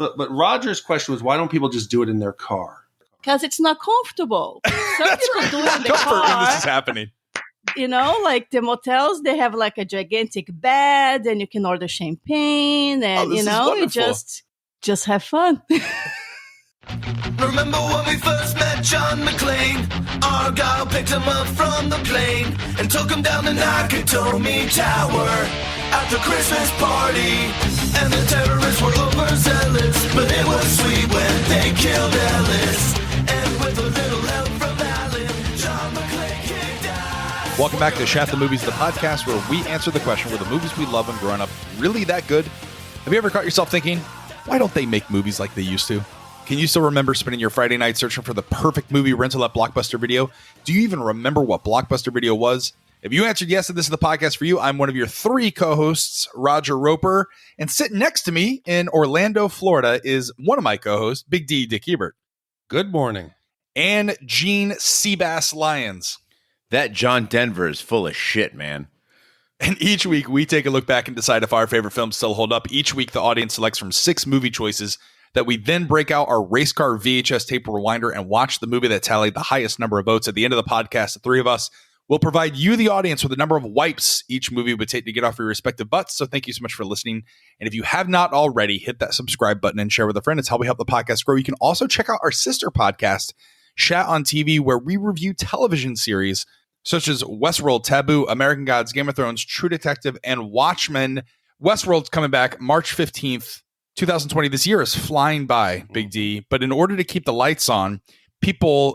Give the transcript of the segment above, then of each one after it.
But Roger's question was, why don't people just do it in their car? Because it's not comfortable. Some people do it in the Comfort when this is car. happening. You know, like the motels, they have like a gigantic bed, and you can order champagne, and this you is know, you wonderful. just have fun. Remember when we first met John McClane? Argyle picked him up from the plane and took him down the Nakatomi Tower at the Christmas party. And the terrorists were overzealous, but it was sweet when they killed Ellis. And with a little help from Alan, John McClane kicked ass. Welcome back to Shat The Movies, the podcast where we answer the question, were the movies we love when growing up really that good? Have you ever caught yourself thinking, why don't they make movies like they used to? Can you still remember spending your Friday night searching for the perfect movie rental at Blockbuster Video? Do you even remember what Blockbuster Video was? If you answered yes to this is the podcast for you, I'm one of your three co-hosts, Roger Roper. And sitting next to me in Orlando, Florida, is one of my co-hosts, Big D, Dick Ebert. Good morning. And Gene Seabass Lyons. That John Denver is full of shit, man. And each week, we take a look back and decide if our favorite films still hold up. Each week, the audience selects from 6 movie choices that we then break out our race car VHS tape rewinder and watch the movie that tallied the highest number of votes. At the end of the podcast, the three of us will provide you, the audience, with the number of wipes each movie would take to get off your respective butts. So thank you so much for listening. And if you have not already, hit that subscribe button and share with a friend. It's how we help the podcast grow. You can also check out our sister podcast, Shat on TV, where we review television series such as Westworld, Taboo, American Gods, Game of Thrones, True Detective, and Watchmen. Westworld's coming back March 15th. 2020, this year is flying by, Big D. But in order to keep the lights on, people,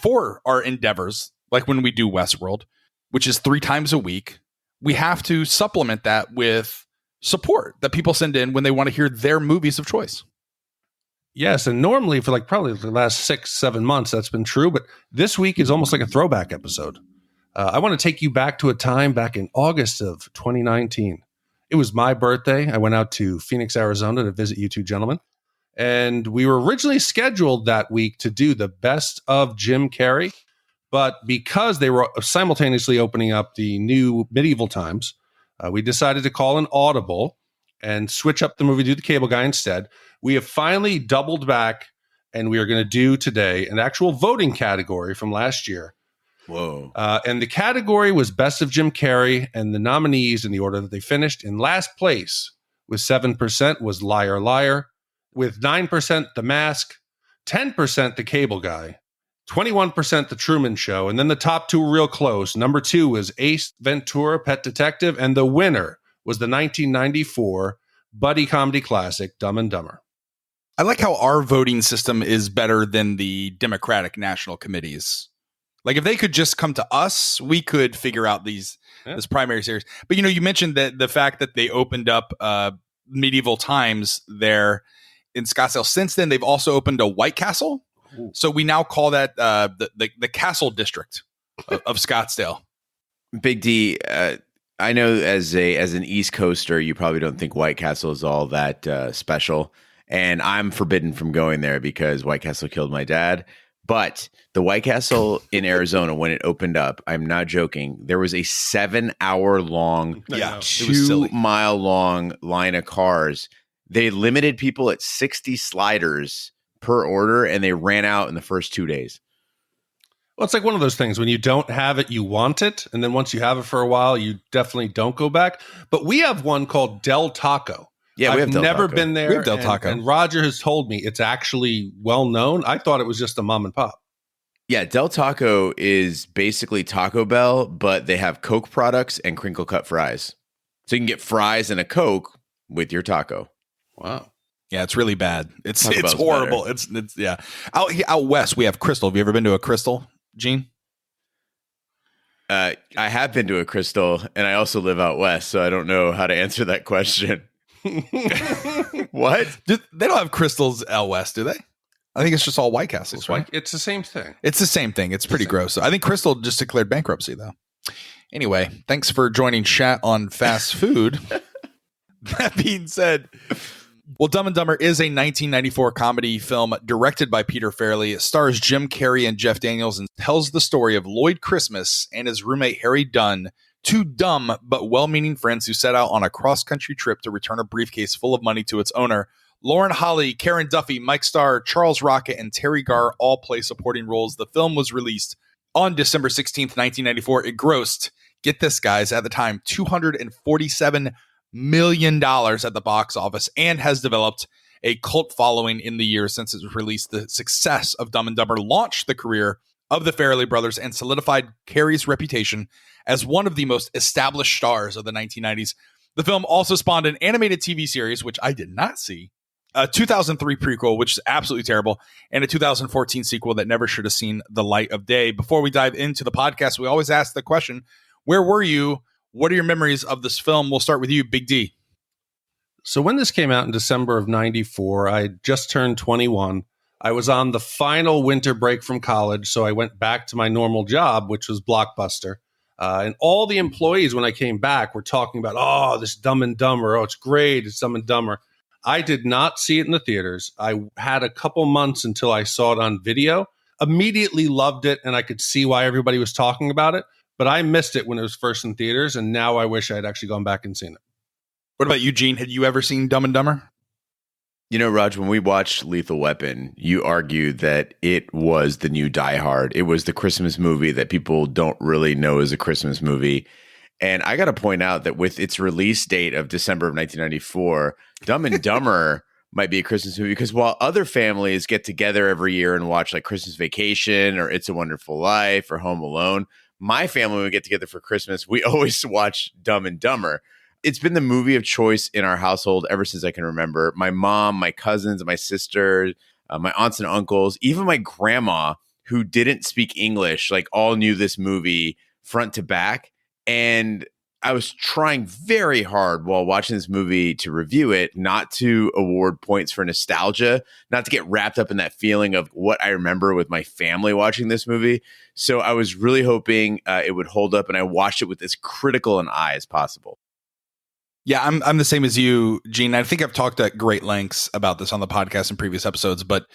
for our endeavors, like when we do Westworld, which is 3 times a week, we have to supplement that with support that people send in when they want to hear their movies of choice. Yes, and normally for like probably the last 6-7 months, that's been true. But this week is almost like a throwback episode. I want to take you back to a time back in August of 2019. It was my birthday. I went out to Phoenix, Arizona to visit you two gentlemen. And we were originally scheduled that week to do the best of Jim Carrey. But because they were simultaneously opening up the new Medieval Times, we decided to call an audible and switch up the movie, do the Cable Guy instead. We have finally doubled back, and we are going to do today an actual voting category from last year. Whoa. And the category was Best of Jim Carrey, and the nominees in the order that they finished. In last place with 7% was Liar Liar, with 9% The Mask, 10% The Cable Guy, 21% The Truman Show, and then the top 2 were real close. Number 2 was Ace Ventura, Pet Detective, and the winner was the 1994 buddy comedy classic Dumb and Dumber. I like how our voting system is better than the Democratic National Committees. Like if they could just come to us, we could figure out this primary series. But you mentioned that the fact that they opened up Medieval Times there in Scottsdale. Since then, they've also opened a White Castle. Ooh. So we now call that the Castle District of Scottsdale. Big D, I know as an East Coaster, you probably don't think White Castle is all that special, and I'm forbidden from going there because White Castle killed my dad. But the White Castle in Arizona, when it opened up, I'm not joking, there was a 7-hour-long, 2-mile-long line of cars. They limited people at 60 sliders per order, and they ran out in the first 2 days. Well, it's like one of those things. When you don't have it, you want it. And then once you have it for a while, you definitely don't go back. But we have one called Del Taco. Yeah, I've never been there. We have Del Taco. And Roger has told me it's actually well known. I thought it was just a mom and pop. Yeah, Del Taco is basically Taco Bell, but they have Coke products and crinkle cut fries. So you can get fries and a Coke with your taco. Wow. Yeah, it's really bad. It's Bell's horrible. better. It's yeah. Out west, we have Crystal. Have you ever been to a Crystal, Gene? I have been to a Crystal, and I also live out west, so I don't know how to answer that question. What? They don't have Crystals out west, do they? I think it's just all White Castles, right? It's the same thing. It's the same thing. It's pretty gross. I think Crystal just declared bankruptcy, though. Anyway, thanks for joining Shat on fast food. That being said, well, Dumb and Dumber is a 1994 comedy film directed by Peter Farrelly. It stars Jim Carrey and Jeff Daniels and tells the story of Lloyd Christmas and his roommate Harry Dunne, two dumb but well-meaning friends who set out on a cross-country trip to return a briefcase full of money to its owner. Lauren Holly, Karen Duffy, Mike Starr, Charles Rocket, and Terry Garr all play supporting roles. The film was released on December 16th, 1994. It grossed, get this, guys, at the time, $247 million at the box office and has developed a cult following in the years since it was released. The success of Dumb and Dumber launched the career of the Farrelly Brothers and solidified Carrey's reputation as one of the most established stars of the 1990s. The film also spawned an animated TV series, which I did not see, a 2003 prequel, which is absolutely terrible, and a 2014 sequel that never should have seen the light of day. Before we dive into the podcast, we always ask the question, where were you? What are your memories of this film? We'll start with you, Big D. So when this came out in December of 94, I just turned 21. I was on the final winter break from college, so I went back to my normal job, which was Blockbuster. And all the employees, when I came back, were talking about, oh, this Dumb and Dumber. Oh, it's great. It's Dumb and Dumber. I did not see it in the theaters. I had a couple months until I saw it on video. Immediately loved it, and I could see why everybody was talking about it. But I missed it when it was first in theaters, and now I wish I had actually gone back and seen it. What about you, Gene? Had you ever seen Dumb and Dumber? You know, Raj, when we watched Lethal Weapon, you argued that it was the new Die Hard. It was the Christmas movie that people don't really know is a Christmas movie. And I got to point out that with its release date of December of 1994, Dumb and Dumber might be a Christmas movie because while other families get together every year and watch like Christmas Vacation or It's a Wonderful Life or Home Alone, my family, when we get together for Christmas, we always watch Dumb and Dumber. It's been the movie of choice in our household ever since I can remember. My mom, my cousins, my sister, my aunts and uncles, even my grandma, who didn't speak English, like all knew this movie front to back. And I was trying very hard while watching this movie to review it, not to award points for nostalgia, not to get wrapped up in that feeling of what I remember with my family watching this movie. So I was really hoping it would hold up, and I watched it with as critical an eye as possible. Yeah, I'm the same as you, Gene. I think I've talked at great lengths about this on the podcast in previous episodes, but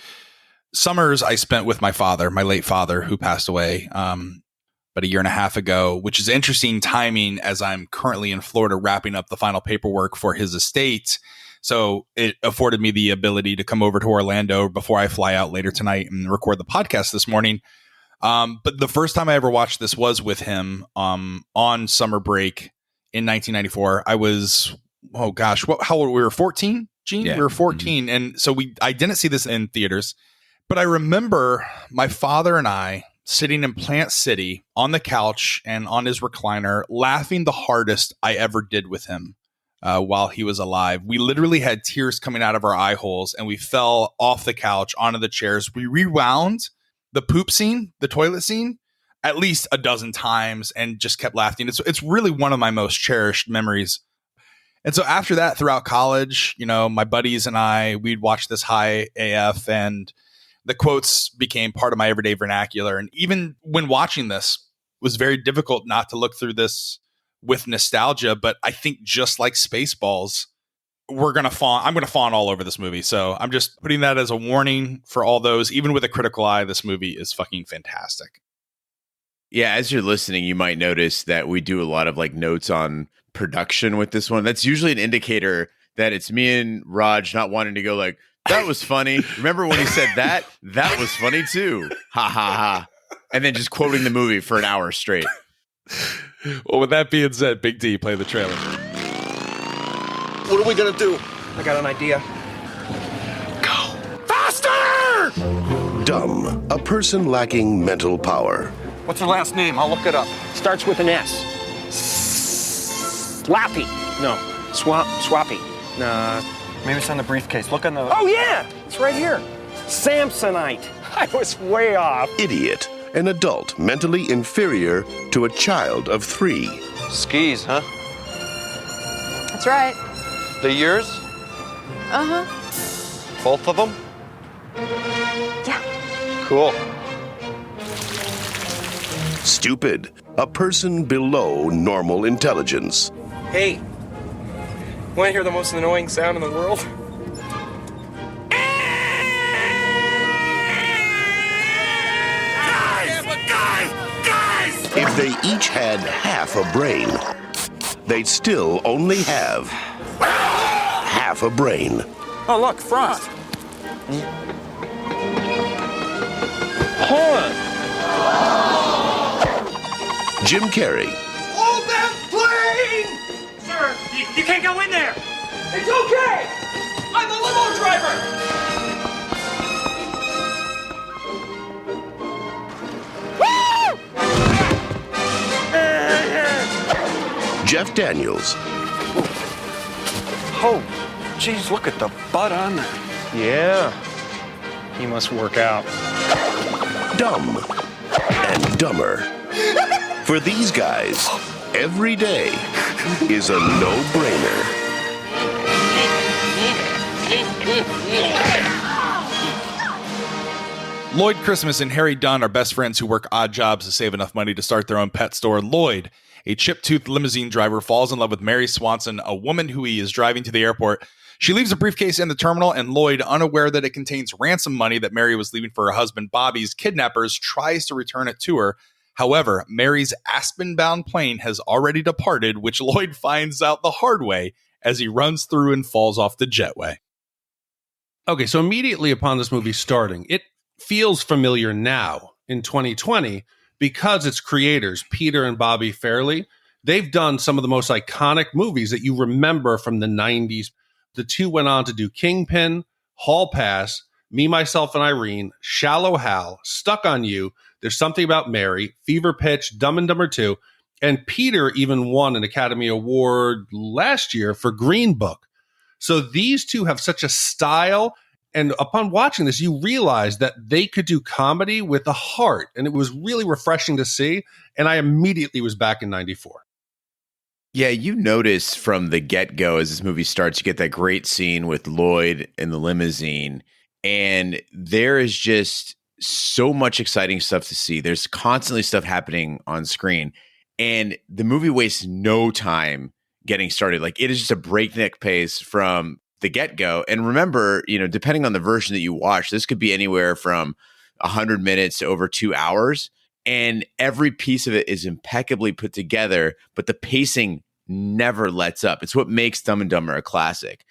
summers I spent with my father, my late father, who passed away about a year and a half ago, which is interesting timing as I'm currently in Florida wrapping up the final paperwork for his estate. So it afforded me the ability to come over to Orlando before I fly out later tonight and record the podcast this morning. But the first time I ever watched this was with him on summer break in 1994. I was, how old? We were 14, Gene? Yeah. We were 14. Mm-hmm. And so I didn't see this in theaters, but I remember my father and I sitting in Plant City on the couch and on his recliner, laughing the hardest I ever did with him while he was alive. We literally had tears coming out of our eye holes, and we fell off the couch onto the chairs. We rewound the poop scene, the toilet scene, at least a dozen times and just kept laughing. It's really one of my most cherished memories. And so after that, throughout college, you know, my buddies and I, we'd watch this high AF, and the quotes became part of my everyday vernacular. And even when watching this, it was very difficult not to look through this with nostalgia. But I think just like Spaceballs, I'm going to fawn all over this movie. So I'm just putting that as a warning for all those. Even with a critical eye, this movie is fucking fantastic. Yeah, as you're listening, you might notice that we do a lot of like notes on production with this one. That's usually an indicator that it's me and Raj not wanting to go like, that was funny. Remember when he said that? That was funny too. Ha ha ha. And then just quoting the movie for an hour straight. Well, with that being said, Big D, play the trailer. What are we gonna do? I got an idea. Go faster! Dumb, a person lacking mental power. What's her last name? I'll look it up. Starts with an S. Slappy. No. Swappy. Maybe it's on the briefcase. Look on the... Oh, yeah! It's right here. Samsonite. I was way off. Idiot, an adult mentally inferior to a child of 3. Skis, huh? That's right. The yours? Uh-huh. Both of them? Yeah. Cool. Stupid, a person below normal intelligence. Hey, want to hear the most annoying sound in the world? Guys! If they each had half a brain, they'd still only have half a brain. Oh, look, Frost. Hold on. Jim Carrey, Hold that plane! Sir, you can't go in there. It's okay. I'm the limo driver. Jeff Daniels, Oh, geez, look at the butt on that. Yeah, he must work out. Dumb and Dumber. For these guys, every day is a no-brainer. Lloyd Christmas and Harry Dunne are best friends who work odd jobs to save enough money to start their own pet store. Lloyd, a chip-toothed limousine driver, falls in love with Mary Swanson, a woman who he is driving to the airport. She leaves a briefcase in the terminal, and Lloyd, unaware that it contains ransom money that Mary was leaving for her husband Bobby's kidnappers, tries to return it to her. However, Mary's Aspen-bound plane has already departed, which Lloyd finds out the hard way as he runs through and falls off the jetway. Okay, so immediately upon this movie starting, it feels familiar now in 2020 because its creators, Peter and Bobby Farrelly, they've done some of the most iconic movies that you remember from the 90s. The two went on to do Kingpin, Hall Pass, Me, Myself, and Irene, Shallow Hal, Stuck on You, There's Something About Mary, Fever Pitch, Dumb and Dumber 2, and Peter even won an Academy Award last year for Green Book. So these two have such a style, and upon watching this, you realize that they could do comedy with a heart, and it was really refreshing to see, and I immediately was back in 94. Yeah, you notice from the get-go as this movie starts, you get that great scene with Lloyd in the limousine, and there is just so much exciting stuff to see. There's constantly stuff happening on screen, and the movie wastes no time getting started. Like, it is just a breakneck pace from the get-go. And remember, depending on the version that you watch, this could be anywhere from 100 minutes to over 2 hours. And every piece of it is impeccably put together, but the pacing never lets up. It's what makes Dumb and Dumber a classic.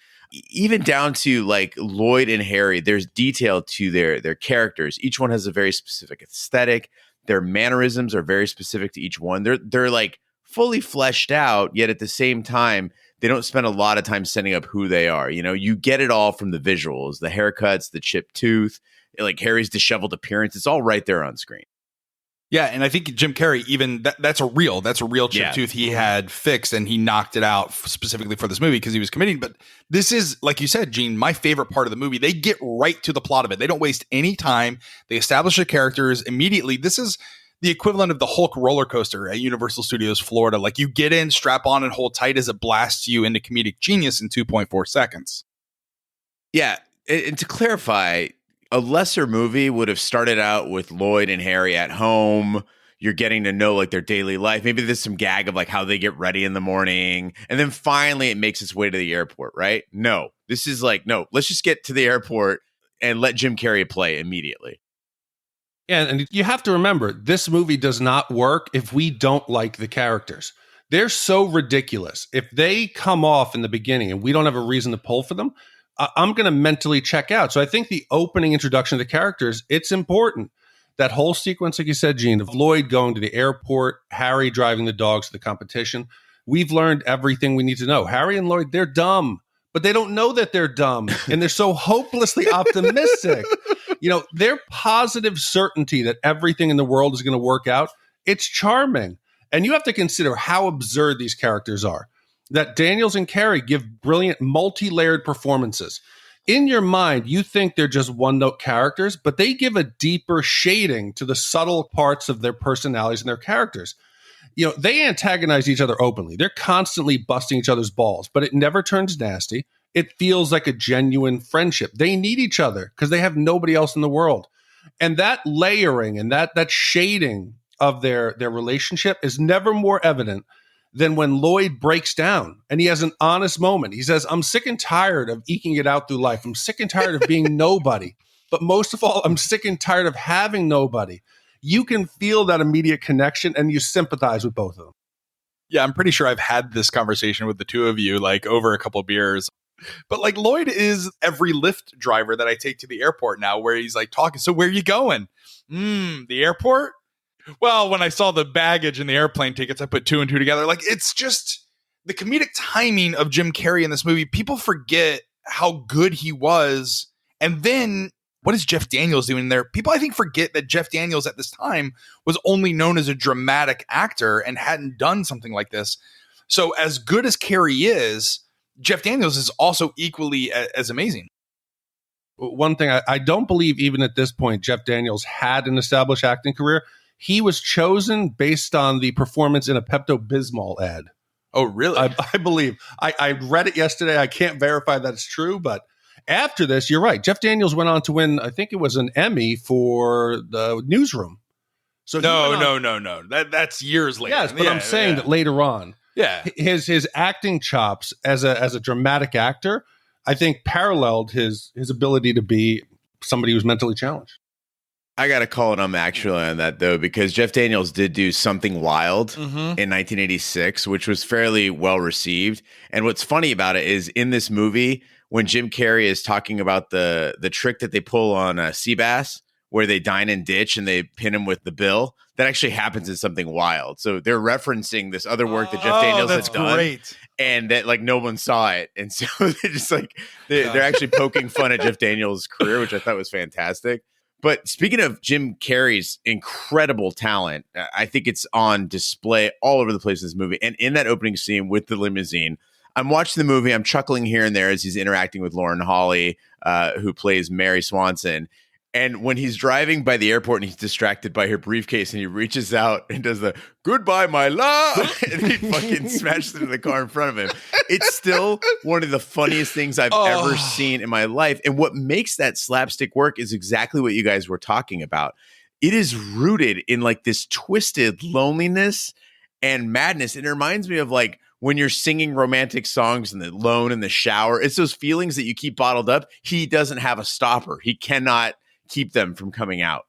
Even down to like Lloyd and Harry, there's detail to their characters. Each one has a very specific aesthetic. Their mannerisms are very specific to each one. They're like fully fleshed out, yet at the same time, they don't spend a lot of time setting up who they are. You get it all from the visuals, the haircuts, the chipped tooth, like Harry's disheveled appearance. It's all right there on screen. Yeah, and I think Jim Carrey, even that's a real chip tooth he had fixed, and he knocked it out specifically for this movie because he was committing. But this is, like you said, Gene, my favorite part of the movie. They get right to the plot of it. They don't waste any time. They establish the characters immediately. This is the equivalent of the Hulk roller coaster at Universal Studios Florida. Like, you get in, strap on, and hold tight as it blasts you into comedic genius in 2.4 seconds. Yeah, and to clarify, a lesser movie would have started out with Lloyd and Harry at home. You're getting to know like their daily life. Maybe there's some gag of like how they get ready in the morning. And then finally it makes its way to the airport, right? No, this is like, no, let's just get to the airport and let Jim Carrey play immediately. Yeah, and you have to remember, this movie does not work if we don't like the characters. They're so ridiculous. If they come off in the beginning and we don't have a reason to pull for them, I'm going to mentally check out. So I think the opening introduction to the characters, it's important. That whole sequence, like you said, Gene, of Lloyd going to the airport, Harry driving the dogs to the competition. We've learned everything we need to know. Harry and Lloyd, they're dumb, but they don't know that they're dumb. And they're so hopelessly optimistic. Their positive certainty that everything in the world is going to work out. It's charming. And you have to consider how absurd these characters are. That Daniels and Carey give brilliant multi-layered performances. In your mind, you think they're just one-note characters, but they give a deeper shading to the subtle parts of their personalities and their characters. They antagonize each other openly. They're constantly busting each other's balls, but it never turns nasty. It feels like a genuine friendship. They need each other because they have nobody else in the world. And that layering and that shading of their relationship is never more evident than when Lloyd breaks down and he has an honest moment. He says, I'm sick and tired of eking it out through life. I'm sick and tired of being nobody. But most of all, I'm sick and tired of having nobody. You can feel that immediate connection and you sympathize with both of them. Yeah, I'm pretty sure I've had this conversation with the two of you, like over a couple of beers. But like Lloyd is every Lyft driver that I take to the airport now, where he's like talking. So where are you going? The airport? Well, when I saw the baggage and the airplane tickets, I put two and two together. Like, it's just the comedic timing of Jim Carrey in this movie. People forget how good he was. And then what is Jeff Daniels doing there? People, I think, forget that Jeff Daniels at this time was only known as a dramatic actor and hadn't done something like this. So as good as Carrey is, Jeff Daniels is also equally as amazing. One thing, I don't believe even at this point, Jeff Daniels had an established acting career. He was chosen based on the performance in a Pepto-Bismol ad. Oh, really? I believe. I read it yesterday. I can't verify that it's true, but after this, you're right. Jeff Daniels went on to win, I think it was an Emmy for the Newsroom. So no. That's years later. Yes, but I'm saying that later on, his acting chops as a dramatic actor, I think paralleled his ability to be somebody who's mentally challenged. I got to call it actually on that, though, because Jeff Daniels did do Something Wild in 1986, which was fairly well received. And what's funny about it is in this movie, when Jim Carrey is talking about the trick that they pull on Seabass, where they dine and ditch and they pin him with the bill, that actually happens in Something Wild. So they're referencing this other work that Jeff Daniels has done. Great. And that like no one saw it. And so they're just like, they're actually poking fun at Jeff Daniels' career, which I thought was fantastic. But speaking of Jim Carrey's incredible talent, I think it's on display all over the place in this movie. And in that opening scene with the limousine, I'm watching the movie. I'm chuckling here and there as he's interacting with Lauren Holly, who plays Mary Swanson. And when he's driving by the airport and he's distracted by her briefcase and he reaches out and does the goodbye, my love, and he fucking smashes into the car in front of him. It's still one of the funniest things I've ever seen in my life. And what makes that slapstick work is exactly what you guys were talking about. It is rooted in like this twisted loneliness and madness. And it reminds me of like when you're singing romantic songs and alone in the shower. It's those feelings that you keep bottled up. He doesn't have a stopper. He cannot keep them from coming out.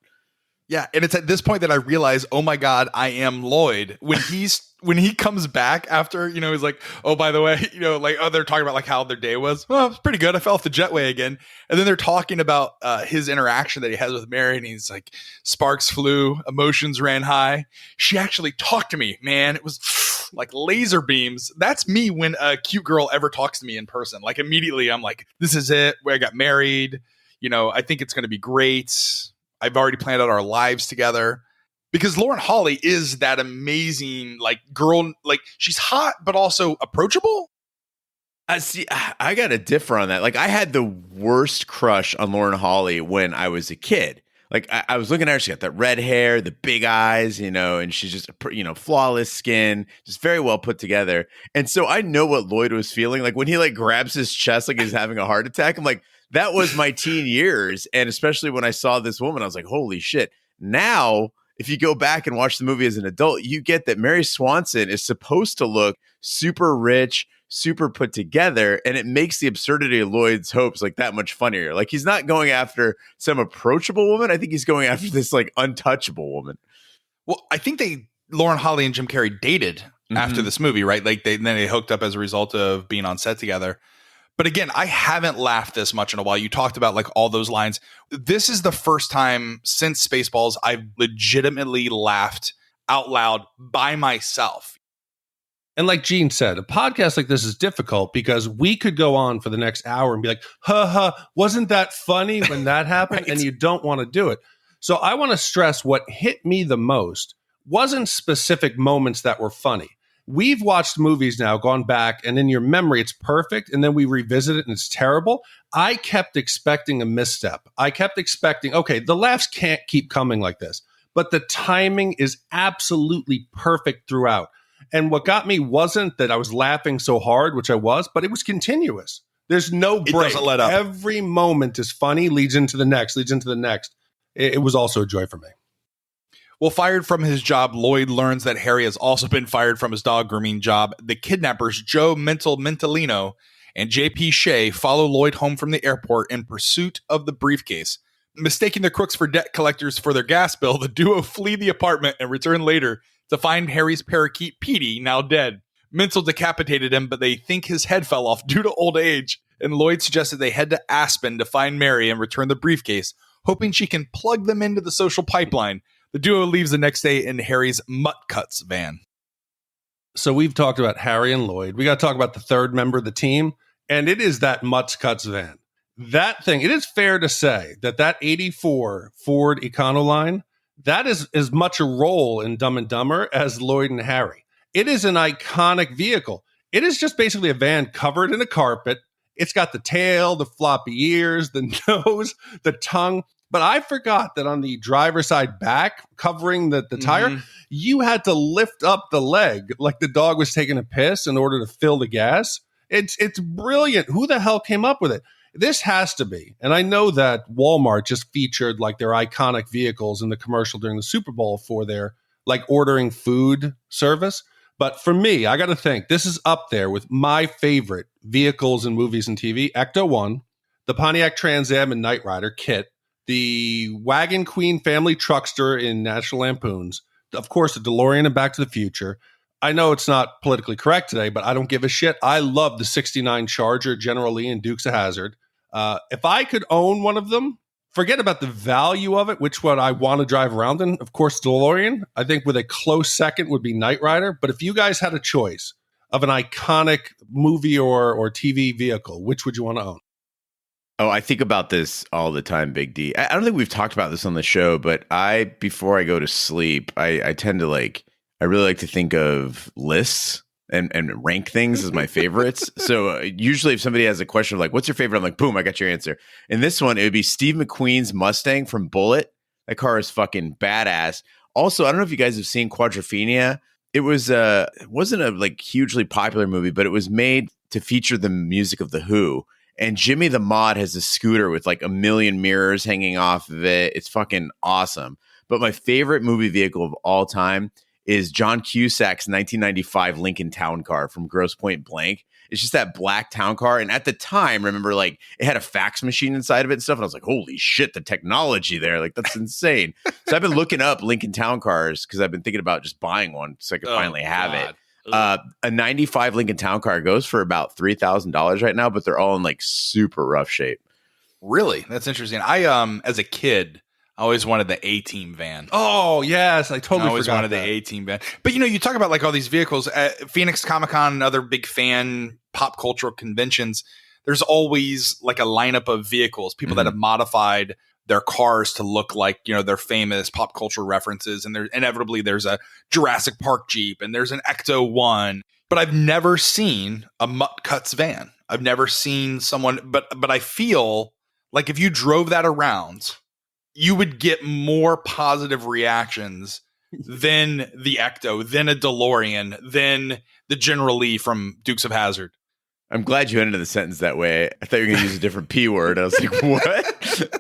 Yeah, and it's at this point that I realize, oh my God, I am Lloyd. When he comes back after, he's like, oh, by the way, they're talking about like how their day was. Well, it's pretty good. I fell off the jetway again. And then they're talking about his interaction that he has with Mary, and he's like, sparks flew, emotions ran high. She actually talked to me, man. It was like laser beams. That's me when a cute girl ever talks to me in person. Like immediately I'm like, this is it. Where I got married. I think it's going to be great. I've already planned out our lives together, because Lauren Holly is that amazing, like girl, like she's hot, but also approachable. I got to differ on that. Like I had the worst crush on Lauren Holly when I was a kid. Like I was looking at her, she got that red hair, the big eyes, and she's just, flawless skin, just very well put together. And so I know what Lloyd was feeling. Like when he like grabs his chest, like he's having a heart attack. I'm like, that was my teen years. And especially when I saw this woman, I was like, holy shit. Now, if you go back and watch the movie as an adult, you get that Mary Swanson is supposed to look super rich, super put together. And it makes the absurdity of Lloyd's hopes like that much funnier. Like he's not going after some approachable woman. I think he's going after this like untouchable woman. Well, I think Lauren Holly and Jim Carrey dated after this movie, right? Like then they hooked up as a result of being on set together. But again, I haven't laughed this much in a while. You talked about like all those lines. This is the first time since Spaceballs I've legitimately laughed out loud by myself. And like Gene said, a podcast like this is difficult because we could go on for the next hour and be like, wasn't that funny when that happened? Right. And you don't want to do it. So I want to stress what hit me the most wasn't specific moments that were funny. We've watched movies now, gone back, and in your memory, it's perfect. And then we revisit it and it's terrible. I kept expecting a misstep. I kept expecting, okay, the laughs can't keep coming like this. But the timing is absolutely perfect throughout. And what got me wasn't that I was laughing so hard, which I was, but it was continuous. There's no break. It doesn't let up. Every moment is funny, leads into the next, leads into the next. It was also a joy for me. Well, fired from his job, Lloyd learns that Harry has also been fired from his dog grooming job. The kidnappers, Joe Mentalino and J.P. Shea, follow Lloyd home from the airport in pursuit of the briefcase. Mistaking the crooks for debt collectors for their gas bill, the duo flee the apartment and return later to find Harry's parakeet, Petey, now dead. Mental decapitated him, but they think his head fell off due to old age. and Lloyd suggested they head to Aspen to find Mary and return the briefcase, hoping she can plug them into the social pipeline. The duo leaves the next day in Harry's Mutt Cuts van. So we've talked about Harry and Lloyd. We got to talk about the third member of the team, and it is that Mutt Cuts van. That thing, it is fair to say that 84 Ford Econoline, that is as much a role in Dumb and Dumber as Lloyd and Harry. It is an iconic vehicle. It is just basically a van covered in a carpet. It's got the tail, the floppy ears, the nose, the tongue. But I forgot that on the driver's side back, covering the tire, you had to lift up the leg like the dog was taking a piss in order to fill the gas. It's brilliant. Who the hell came up with it? This has to be. And I know that Walmart just featured like their iconic vehicles in the commercial during the Super Bowl for their like ordering food service. But for me, I got to think this is up there with my favorite vehicles in movies and TV. Ecto-1, the Pontiac Trans Am and Knight Rider, KITT, the Wagon Queen family truckster in National Lampoons, of course, the DeLorean in Back to the Future. I know it's not politically correct today, but I don't give a shit. I love the 69 Charger, General Lee, and Dukes of Hazzard. If I could own one of them, forget about the value of it, which what I want to drive around in. Of course, DeLorean, I think with a close second would be Knight Rider. But if you guys had a choice of an iconic movie or TV vehicle, which would you want to own? Oh, I think about this all the time, Big D. I don't think we've talked about this on the show, but before I go to sleep, I tend to I really like to think of lists and rank things as my favorites. So usually if somebody has a question of like, what's your favorite? I'm like, boom, I got your answer. In this one, it would be Steve McQueen's Mustang from Bullitt. That car is fucking badass. Also, I don't know if you guys have seen Quadrophenia. It wasn't a like hugely popular movie, but it was made to feature the music of The Who. And Jimmy the Mod has a scooter with like a million mirrors hanging off of it. It's fucking awesome. But my favorite movie vehicle of all time is John Cusack's 1995 Lincoln Town Car from Grosse Pointe Blank. It's just that black town car. And at the time, remember, like, it had a fax machine inside of it and stuff. And I was like, holy shit, the technology there. Like, that's insane. So I've been looking up Lincoln Town Cars because I've been thinking about just buying one so I could finally have it. A 95 Lincoln Town Car goes for about $3,000 right now, but they're all in like super rough shape. Really? That's interesting. I, as a kid, I always wanted the A-Team van. Oh, yes. I totally always forgot wanted the A-Team van. But, you talk about like all these vehicles at Phoenix Comic-Con and other big fan pop cultural conventions. There's always like a lineup of vehicles, people that have modified their cars to look like, their famous pop culture references. And there's a Jurassic Park Jeep and there's an Ecto-1. But I've never seen a Mutt Cuts van. I've never seen someone, but I feel like if you drove that around, you would get more positive reactions than the Ecto, than a DeLorean, than the General Lee from Dukes of Hazzard. I'm glad you ended the sentence that way. I thought you were going to use a different P word. I was like, what?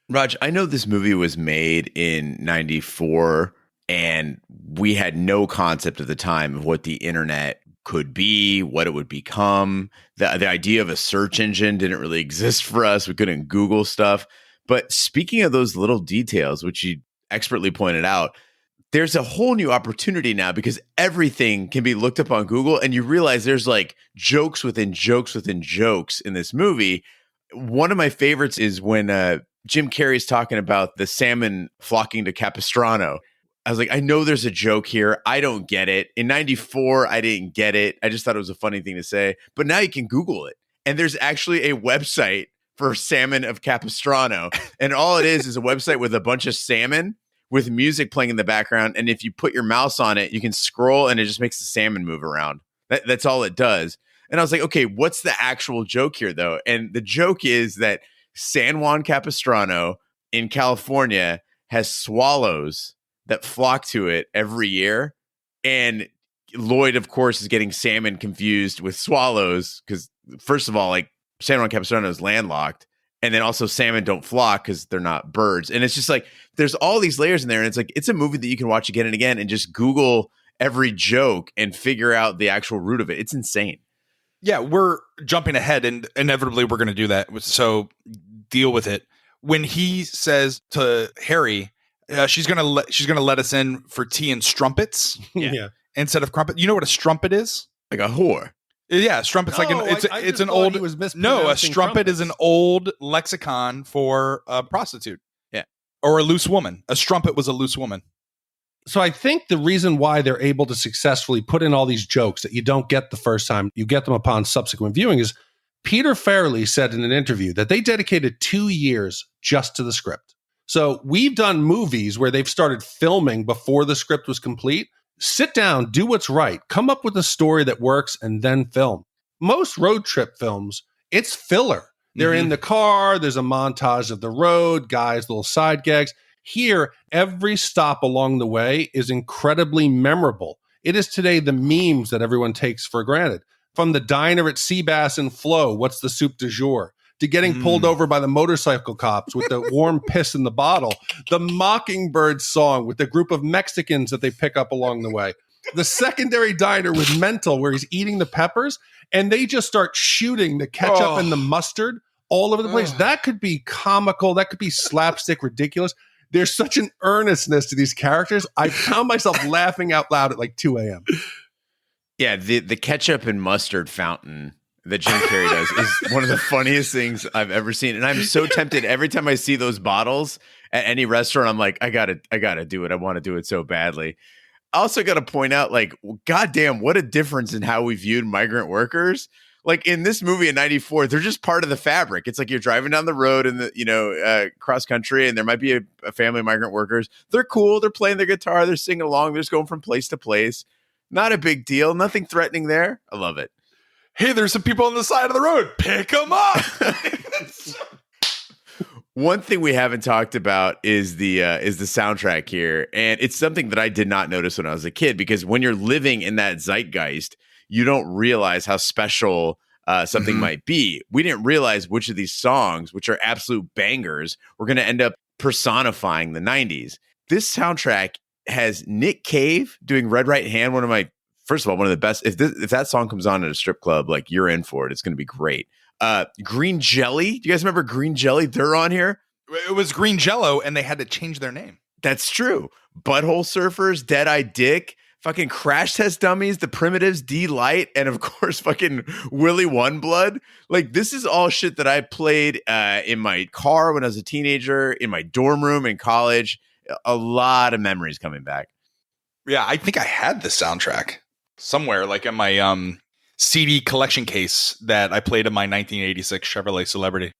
Raj, I know this movie was made in 94 and we had no concept at the time of what the internet could be, what it would become. The idea of a search engine didn't really exist for us. We couldn't Google stuff. But speaking of those little details, which you expertly pointed out, there's a whole new opportunity now because everything can be looked up on Google and you realize there's like jokes within jokes within jokes in this movie. One of my favorites is when Jim Carrey's talking about the salmon flocking to Capistrano. I was like, I know there's a joke here. I don't get it. In 94, I didn't get it. I just thought it was a funny thing to say. But now you can Google it. And there's actually a website for salmon of Capistrano. And all it is a website with a bunch of salmon with music playing in the background. And if you put your mouse on it, you can scroll and it just makes the salmon move around. That's all it does. And I was like, okay, what's the actual joke here, though? And the joke is that San Juan Capistrano in California has swallows that flock to it every year. And Lloyd, of course, is getting salmon confused with swallows because, first of all, like, San Juan Capistrano is landlocked. And then also salmon don't flock because they're not birds. And it's just like, there's all these layers in there. And it's like, it's a movie that you can watch again and again and just Google every joke and figure out the actual root of it. It's insane. Yeah, we're jumping ahead and inevitably we're going to do that. So deal with it. When he says to Harry, she's going to let us in for tea and strumpets Yeah. instead of crumpet. You know what a strumpet is? Like a whore. Yeah, strumpet's like No, it's I it's just an thought old. he was No, a mispronouncing strumpet is an trumpets. old lexicon for a prostitute. Yeah. Or a loose woman. A strumpet was a loose woman. So I think the reason why they're able to successfully put in all these jokes that you don't get the first time, you get them upon subsequent viewing, is Peter Farrelly said in an interview that they dedicated 2 years just to the script. So we've done movies where they've started filming before the script was complete. Sit down, do what's right, come up with a story that works, and then film. Most road trip films, it's filler. They're in the car, there's a montage of the road, guys, little side gags. Here, every stop along the way is incredibly memorable. It is today the memes that everyone takes for granted. From the diner at Seabass and Flo, what's the soup du jour? To getting pulled over by the motorcycle cops with the warm piss in the bottle. The Mockingbird song with the group of Mexicans that they pick up along the way. The secondary diner with Mental where he's eating the peppers and they just start shooting the ketchup and the mustard all over the place. That could be comical. That could be slapstick ridiculous. There's such an earnestness to these characters. I found myself laughing out loud at like 2 a.m. Yeah, the ketchup and mustard fountain that Jim Carrey does is one of the funniest things I've ever seen. And I'm so tempted every time I see those bottles at any restaurant. I'm like, I gotta do it. I want to do it so badly. I also got to point out, like, goddamn, what a difference in how we viewed migrant workers. Like in this movie in '94, they're just part of the fabric. It's like you're driving down the road in the, cross country, and there might be a family of migrant workers. They're cool. They're playing their guitar. They're singing along. They're just going from place to place. Not a big deal. Nothing threatening there. I love it. Hey, there's some people on the side of the road. Pick them up. One thing we haven't talked about is the soundtrack here, and it's something that I did not notice when I was a kid, because when you're living in that zeitgeist, you don't realize how special something might be. We didn't realize which of these songs, which are absolute bangers, were going to end up personifying the 90s. This soundtrack has Nick Cave doing Red Right Hand, one of the best. If that song comes on at a strip club, like, you're in for it. It's going to be great. Green Jelly. Do you guys remember Green Jelly? They're on here. It was Green Jello, and they had to change their name. That's true. Butthole Surfers, Dead Eye Dick, fucking Crash Test Dummies, The Primitives, D-Light, and of course fucking Willy One Blood. Like, this is all shit that I played in my car when I was a teenager, in my dorm room in college. A lot of memories coming back. Yeah, I think I had the soundtrack somewhere, like in my CD collection case that I played in my 1986 Chevrolet Celebrity.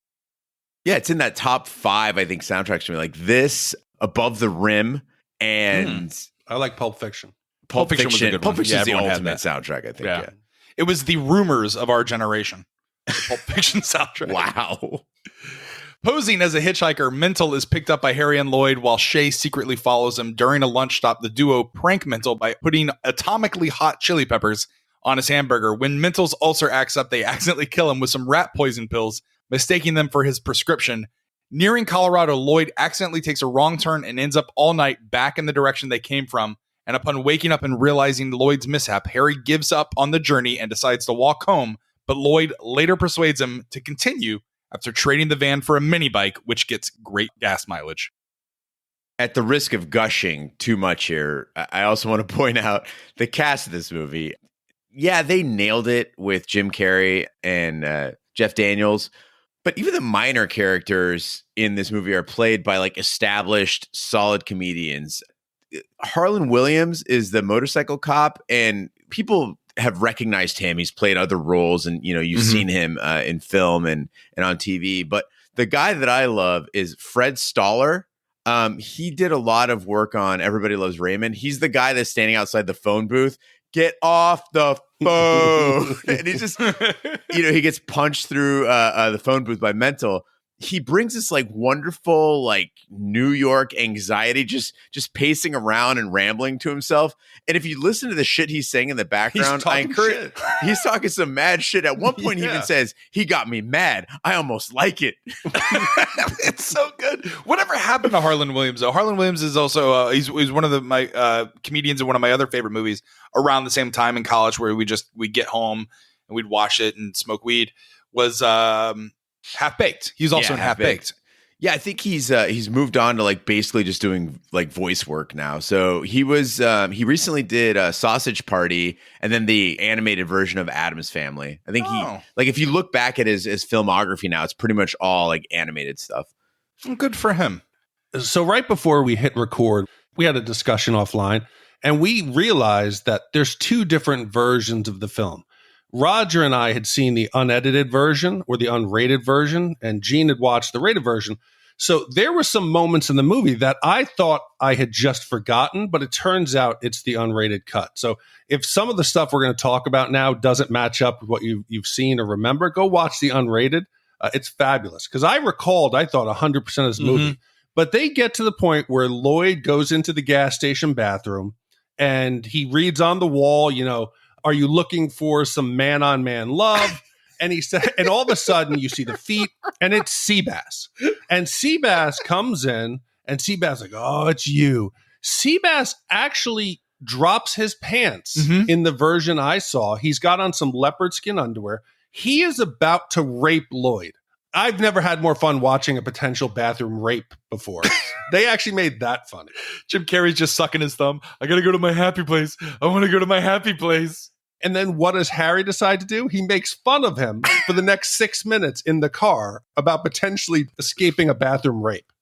Yeah, it's in that top 5, I think, soundtracks for me. Like this, Above the Rim, and I like Pulp Fiction. Pulp Fiction was a good one. Pulp Fiction is the everyone had ultimate that. soundtrack, I think. Yeah. Yeah. It was the rumors of our generation. The Pulp Fiction soundtrack. Wow. Posing as a hitchhiker, Mental is picked up by Harry and Lloyd while Shay secretly follows him. During a lunch stop, the duo prank Mental by putting atomically hot chili peppers on his hamburger. When Mental's ulcer acts up, they accidentally kill him with some rat poison pills, mistaking them for his prescription. Nearing Colorado, Lloyd accidentally takes a wrong turn and ends up all night back in the direction they came from. And upon waking up and realizing Lloyd's mishap, Harry gives up on the journey and decides to walk home, but Lloyd later persuades him to continue after trading the van for a mini bike, which gets great gas mileage. At the risk of gushing too much here, I also want to point out the cast of this movie. Yeah, they nailed it with Jim Carrey and Jeff Daniels, but even the minor characters in this movie are played by like established, solid comedians. Harlan Williams is the motorcycle cop, and people have recognized him. He's played other roles, and you've seen him in film and on TV. But the guy that I love is Fred Stoller. He did a lot of work on Everybody Loves Raymond. He's the guy that's standing outside the phone booth. Get off the phone. And he just, he gets punched through the phone booth by Mental. He brings this like wonderful, like New York anxiety, just pacing around and rambling to himself. And if you listen to the shit he's saying in the background, he's talking some mad shit. At one point, he even says, "He got me mad. I almost like it." It's so good. Whatever happened to Harlan Williams, though? Harlan Williams is also he's one of my comedians in one of my other favorite movies around the same time in college, where we get home and we'd watch it and smoke weed. Was Half Baked. He's also in Half Baked. Yeah, I think he's moved on to like basically just doing like voice work now. So he he recently did a Sausage Party and then the animated version of Addams Family. I think he like if you look back at his filmography now, it's pretty much all like animated stuff. Good for him. So right before we hit record, we had a discussion offline and we realized that there's two different versions of the film. Roger and I had seen the unedited version or the unrated version, and Gene had watched the rated version. So there were some moments in the movie that I thought I had just forgotten, but it turns out it's the unrated cut. So if some of the stuff we're going to talk about now doesn't match up with what you've seen or remember, go watch the unrated. It's fabulous. Because I thought 100% of this movie. But they get to the point where Lloyd goes into the gas station bathroom and he reads on the wall, are you looking for some man-on-man love? And he said, and all of a sudden you see the feet, and it's Seabass. And Seabass comes in, and Seabass like, oh, it's you. Seabass actually drops his pants in the version I saw. He's got on some leopard skin underwear. He is about to rape Lloyd. I've never had more fun watching a potential bathroom rape before. They actually made that funny. Jim Carrey's just sucking his thumb. I got to go to my happy place. I want to go to my happy place. And then what does Harry decide to do? He makes fun of him for the next 6 minutes in the car about potentially escaping a bathroom rape.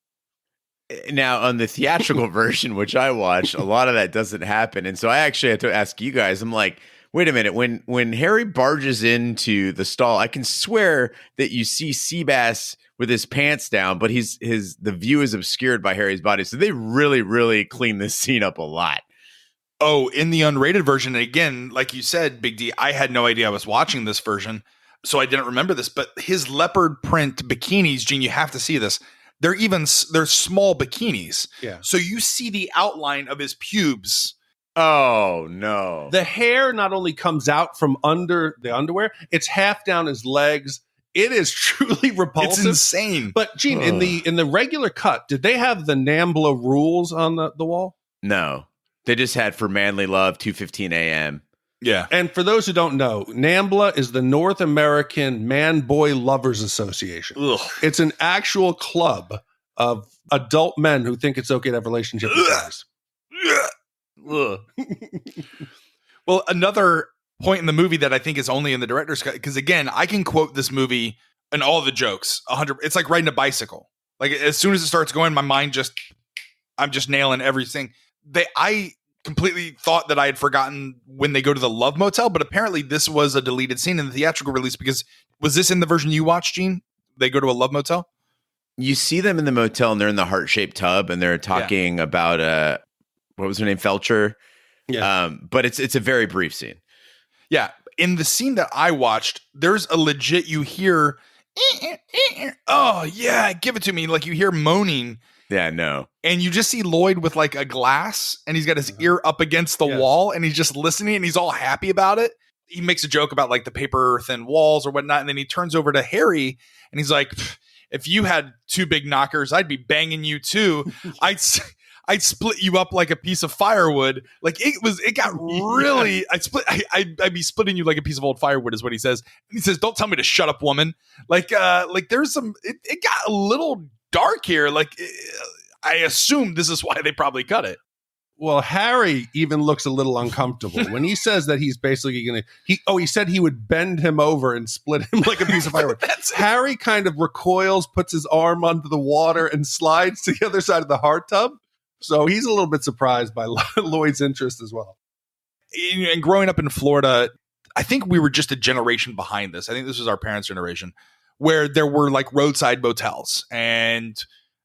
Now, on the theatrical version, which I watched, a lot of that doesn't happen. And so I actually had to ask you guys, I'm like, wait a minute, when Harry barges into the stall, I can swear that you see Seabass with his pants down, but the view is obscured by Harry's body. So they really, really clean this scene up a lot. Oh, in the unrated version, and again, like you said, Big D, I had no idea I was watching this version, so I didn't remember this, but his leopard print bikinis, Gene, you have to see this. They're small bikinis. Yeah. So you see the outline of his pubes. Oh, no. The hair not only comes out from under the underwear, it's half down his legs. It is truly repulsive. It's insane. But Gene, in the regular cut, did they have the NAMBLA rules on the wall? No. They just had for manly love, 2:15 a.m. Yeah. And for those who don't know, NAMBLA is the North American Man-Boy Lovers Association. Ugh. It's an actual club of adult men who think it's okay to have relationships with guys. Well, another point in the movie that I think is only in the director's cut, because again, I can quote this movie and all the jokes 100. It's like riding a bicycle. Like as soon as it starts going, my mind I'm just nailing everything. I completely thought that I had forgotten when they go to the Love Motel, but apparently this was a deleted scene in the theatrical release, because was this in the version you watched, Gene? They go to a Love Motel? You see them in the motel and they're in the heart-shaped tub and they're talking about what was her name? Felcher. Yeah. But it's a very brief scene. Yeah. In the scene that I watched, there's a legit, you hear, oh yeah, give it to me. Like you hear moaning. Yeah, no. And you just see Lloyd with like a glass and he's got his ear up against the wall and he's just listening and he's all happy about it. He makes a joke about like the paper thin walls or whatnot. And then he turns over to Harry and he's like, if you had two big knockers, I'd be banging you too. I'd split you up like a piece of firewood. Like it got really, I'd be splitting you like a piece of old firewood is what he says. And he says, don't tell me to shut up, woman. Like there's some, it got a little dark here. Like I assume this is why they probably cut it. Well, Harry even looks a little uncomfortable when he says that he's basically going to, he said he would bend him over and split him like a piece of firewood. Harry kind of recoils, puts his arm under the water and slides to the other side of the hot tub. So he's a little bit surprised by Lloyd's interest as well. And growing up in Florida, I think we were just a generation behind this. I think this was our parents' generation where there were like roadside motels. And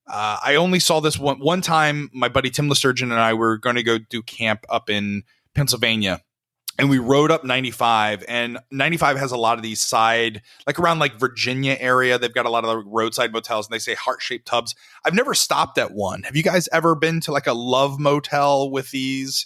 I only saw this one time. My buddy Tim LeSturgeon and I were going to go do camp up in Pennsylvania. And we rode up 95, and 95 has a lot of these side, like around like Virginia area. They've got a lot of the roadside motels, and they say heart-shaped tubs. I've never stopped at one. Have you guys ever been to like a love motel with these?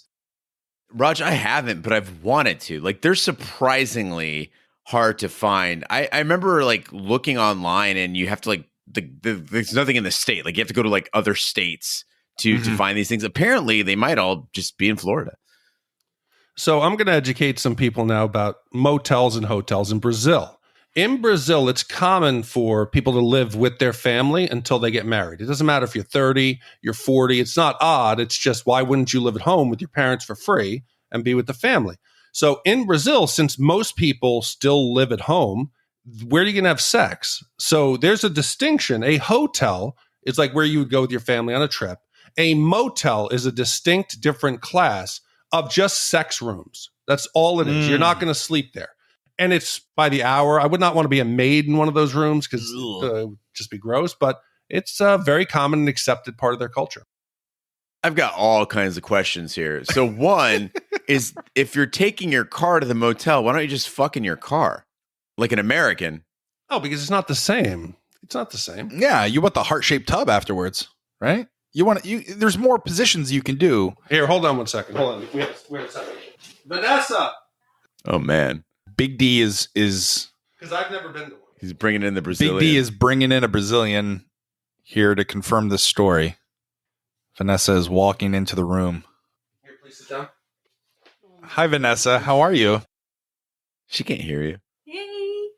Raj, I haven't, but I've wanted to. Like they're surprisingly hard to find. I remember like looking online, and you have to like, there's nothing in the state. Like you have to go to like other states to find these things. Apparently they might all just be in Florida. So I'm going to educate some people now about motels and hotels in Brazil. In Brazil, it's common for people to live with their family until they get married. It doesn't matter if you're 30, you're 40. It's not odd. It's just, why wouldn't you live at home with your parents for free and be with the family? So in Brazil, since most people still live at home, where are you going to have sex? So there's a distinction. A hotel is like where you would go with your family on a trip. A motel is a distinct different class of just sex rooms. That's all it is. You're not going to sleep there. And it's by the hour. I would not want to be a maid in one of those rooms because it would just be gross, but it's a very common and accepted part of their culture. I've got all kinds of questions here. So one is, if you're taking your car to the motel, why don't you just fuck in your car like an American? Oh, because it's not the same. It's not the same. Yeah, you want the heart-shaped tub afterwards, right? There's more positions you can do. Here, hold on one second. Hold on. We have a second. Vanessa! Oh, man. Big D is because I've never been to one. He's bringing in the Brazilian. Big D is bringing in a Brazilian here to confirm this story. Vanessa is walking into the room. Here, please sit down. Hi, Vanessa. How are you? She can't hear you. Yay.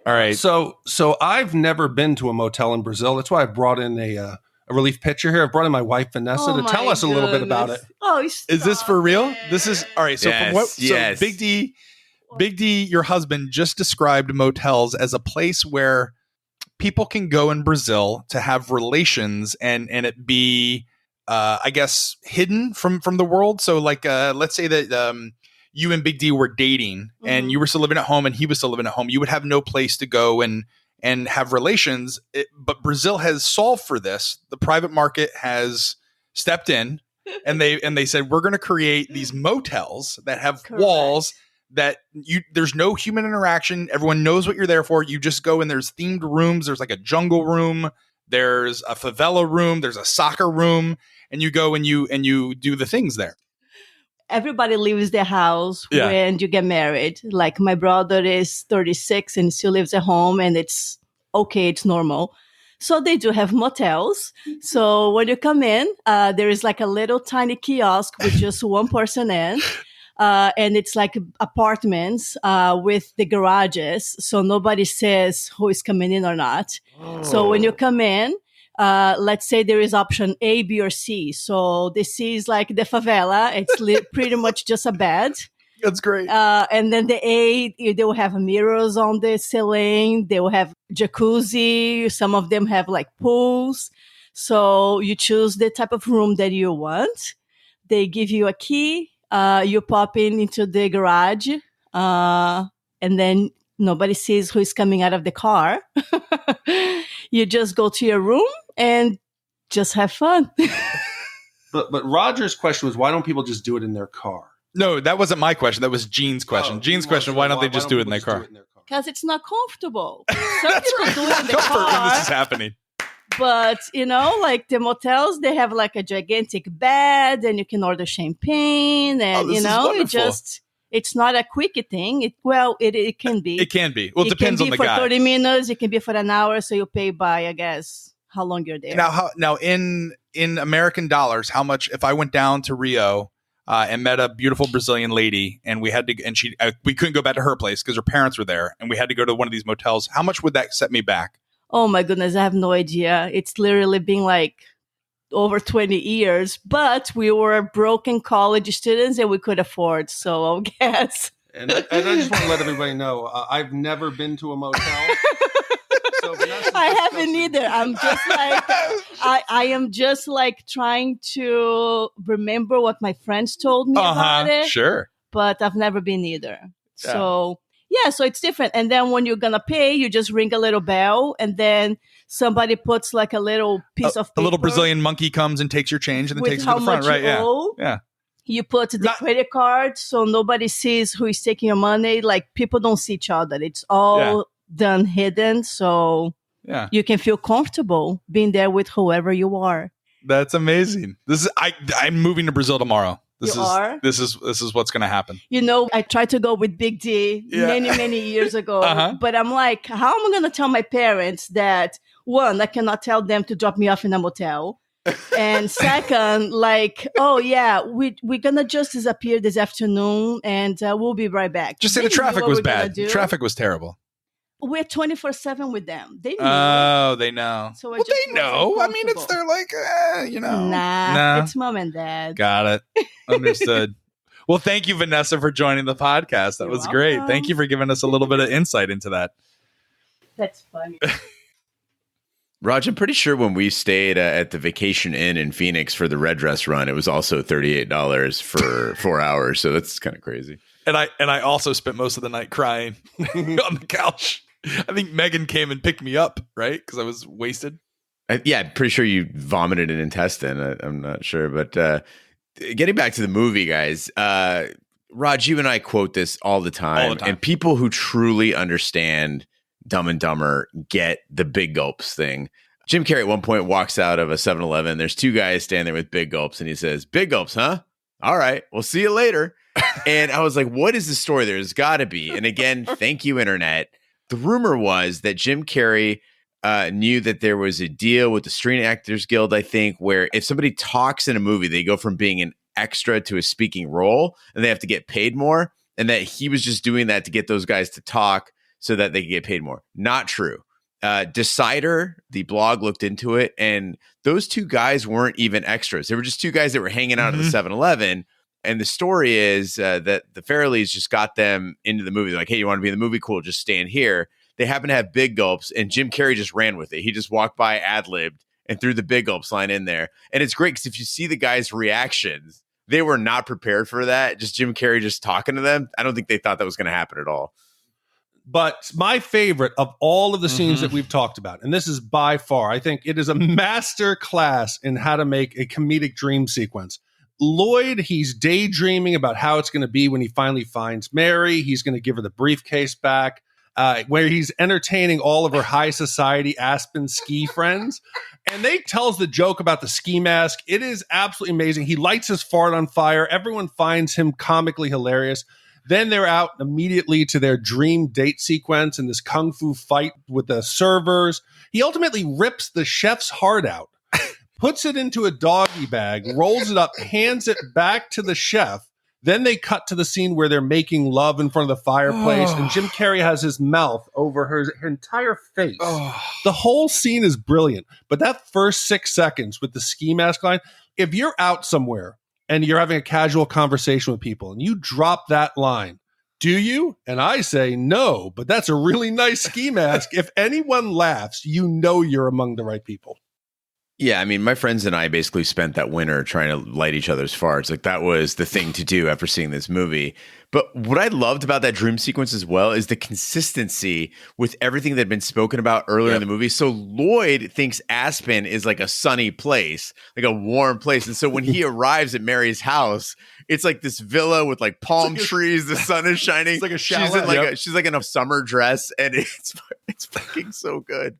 All right. So I've never been to a motel in Brazil. That's why I brought in a relief pitcher here. I've brought in my wife Vanessa to tell us a little bit about it. Oh, is this for real? This is all right. So Yes, from what? So yes. Big D, your husband just described motels as a place where people can go in Brazil to have relations and it be, I guess, hidden from the world. So like, let's say that you and Big D were dating and you were still living at home and he was still living at home. You would have no place to go and have relations. But Brazil has solved for this. The private market has stepped in and they said, we're going to create these motels that have walls that there's no human interaction. Everyone knows what you're there for. You just go and there's themed rooms. There's like a jungle room. There's a favela room. There's a soccer room. And you go and you do the things there. Everybody leaves their house when you get married. Like my brother is 36 and still lives at home, and it's okay. It's normal. So they do have motels. So when you come in, there is like a little tiny kiosk with just one person in. And it's like apartments with the garages. So nobody says who is coming in or not. Oh. So when you come in, let's say there is option A, B, or C. So the C is like the favela. It's pretty much just a bed. That's great. And then the A, they will have mirrors on the ceiling. They will have jacuzzi. Some of them have like pools. So you choose the type of room that you want. They give you a key. You pop into the garage, and then nobody sees who is coming out of the car. You just go to your room and just have fun. But Roger's question was, why don't people just do it in their car? No, that wasn't my question. That was Gene's question. Gene's question, why don't they just do it in their car? Because it's not comfortable. Some people do it in the car. When this is happening. But, like the motels, they have like a gigantic bed and you can order champagne and, it's not a quick thing. It can be. It can be. Well, it depends on the guy. It can be for 30 minutes. It can be for an hour. So you pay by, I guess, how long you're there. Now in American dollars, how much, if I went down to Rio and met a beautiful Brazilian lady and we had to, and we couldn't go back to her place because her parents were there and we had to go to one of these motels, how much would that set me back? Oh my goodness, I have no idea. It's literally been like over 20 years, but we were broken college students and we could afford, so I guess. And I just want to let everybody know, I've never been to a motel. So I haven't either. I'm just like, I am just like trying to remember what my friends told me about it. Sure. But I've never been either. Yeah. So it's different. And then when you're going to pay, you just ring a little bell and then somebody puts like a little piece of paper. A little Brazilian monkey comes and takes your change and then takes it to the front, right? Yeah. You put the credit card so nobody sees who is taking your money. Like people don't see each other. It's all done hidden. So you can feel comfortable being there with whoever you are. That's amazing. I'm moving to Brazil tomorrow. This is what's going to happen. I tried to go with Big D many years ago, but I'm like, how am I going to tell my parents that, one, I cannot tell them to drop me off in a motel. And second, like, we're going to just disappear this afternoon and we'll be right back. Just say the traffic was bad. The traffic was terrible. we're 24/7 with them. They know. Oh, they know. So well, they know. I mean, it's their like, Nah, it's mom and dad. Got it. Understood. Well, thank you, Vanessa, for joining the podcast. That was great. Thank you for giving us a little bit of insight into that. That's funny. Raj, I'm pretty sure when we stayed at the Vacation Inn in Phoenix for the Red Dress run, it was also $38 for 4 hours. So that's kind of crazy. And I also spent most of the night crying on the couch. I think Megan came and picked me up, right? Because I was wasted. Yeah, I'm pretty sure you vomited an intestine. I'm not sure. But getting back to the movie, guys, Raj, you and I quote this all the time. And people who truly understand Dumb and Dumber get the big gulps thing. Jim Carrey at one point walks out of a 7-Eleven. There's two guys standing there with big gulps, and he says, "Big gulps, huh? All right, we'll see you later." And I was like, what is the story? There's got to be. And again, thank you, Internet. The rumor was that Jim Carrey knew that there was a deal with the Screen Actors Guild, I think, where if somebody talks in a movie, they go from being an extra to a speaking role, and they have to get paid more, and that he was just doing that to get those guys to talk so that they could get paid more. Not true. Decider, the blog, looked into it, and those two guys weren't even extras. They were just two guys that were hanging out at the 7-Eleven. And the story is that the Farrellys just got them into the movie. They're like, hey, you want to be in the movie? Cool, just stand here. They happen to have big gulps, and Jim Carrey just ran with it. He just walked by, ad-libbed, and threw the big gulps line in there. And it's great because if you see the guys' reactions, they were not prepared for that. Just Jim Carrey just talking to them. I don't think they thought that was going to happen at all. But my favorite of all of the scenes that we've talked about, and this is by far, I think it is a master class in how to make a comedic dream sequence. Lloyd, he's daydreaming about how it's going to be when he finally finds Mary. He's going to give her the briefcase back, where he's entertaining all of her high society Aspen ski friends. And they tells the joke about the ski mask. It is absolutely amazing. He lights his fart on fire. Everyone finds him comically hilarious. Then they're out immediately to their dream date sequence in this kung fu fight with the servers. He ultimately rips the chef's heart out, puts it into a doggy bag, rolls it up, hands it back to the chef. Then they cut to the scene where they're making love in front of the fireplace, and Jim Carrey has his mouth over her entire face. The whole scene is brilliant, but that first 6 seconds with the ski mask line, if you're out somewhere and you're having a casual conversation with people and you drop that line, do you? And I say no, but that's a really nice ski mask. If anyone laughs, you know you're among the right people. Yeah, I mean, my friends and I basically spent that winter trying to light each other's farts. Like, that was the thing to do after seeing this movie. But what I loved about that dream sequence as well is the consistency with everything that had been spoken about earlier in the movie. So Lloyd thinks Aspen is like a sunny place, like a warm place. And so when he arrives at Mary's house, it's like this villa with like palm trees. The sun is shining. It's like a chalet. She's like in a summer dress, and it's fucking so good.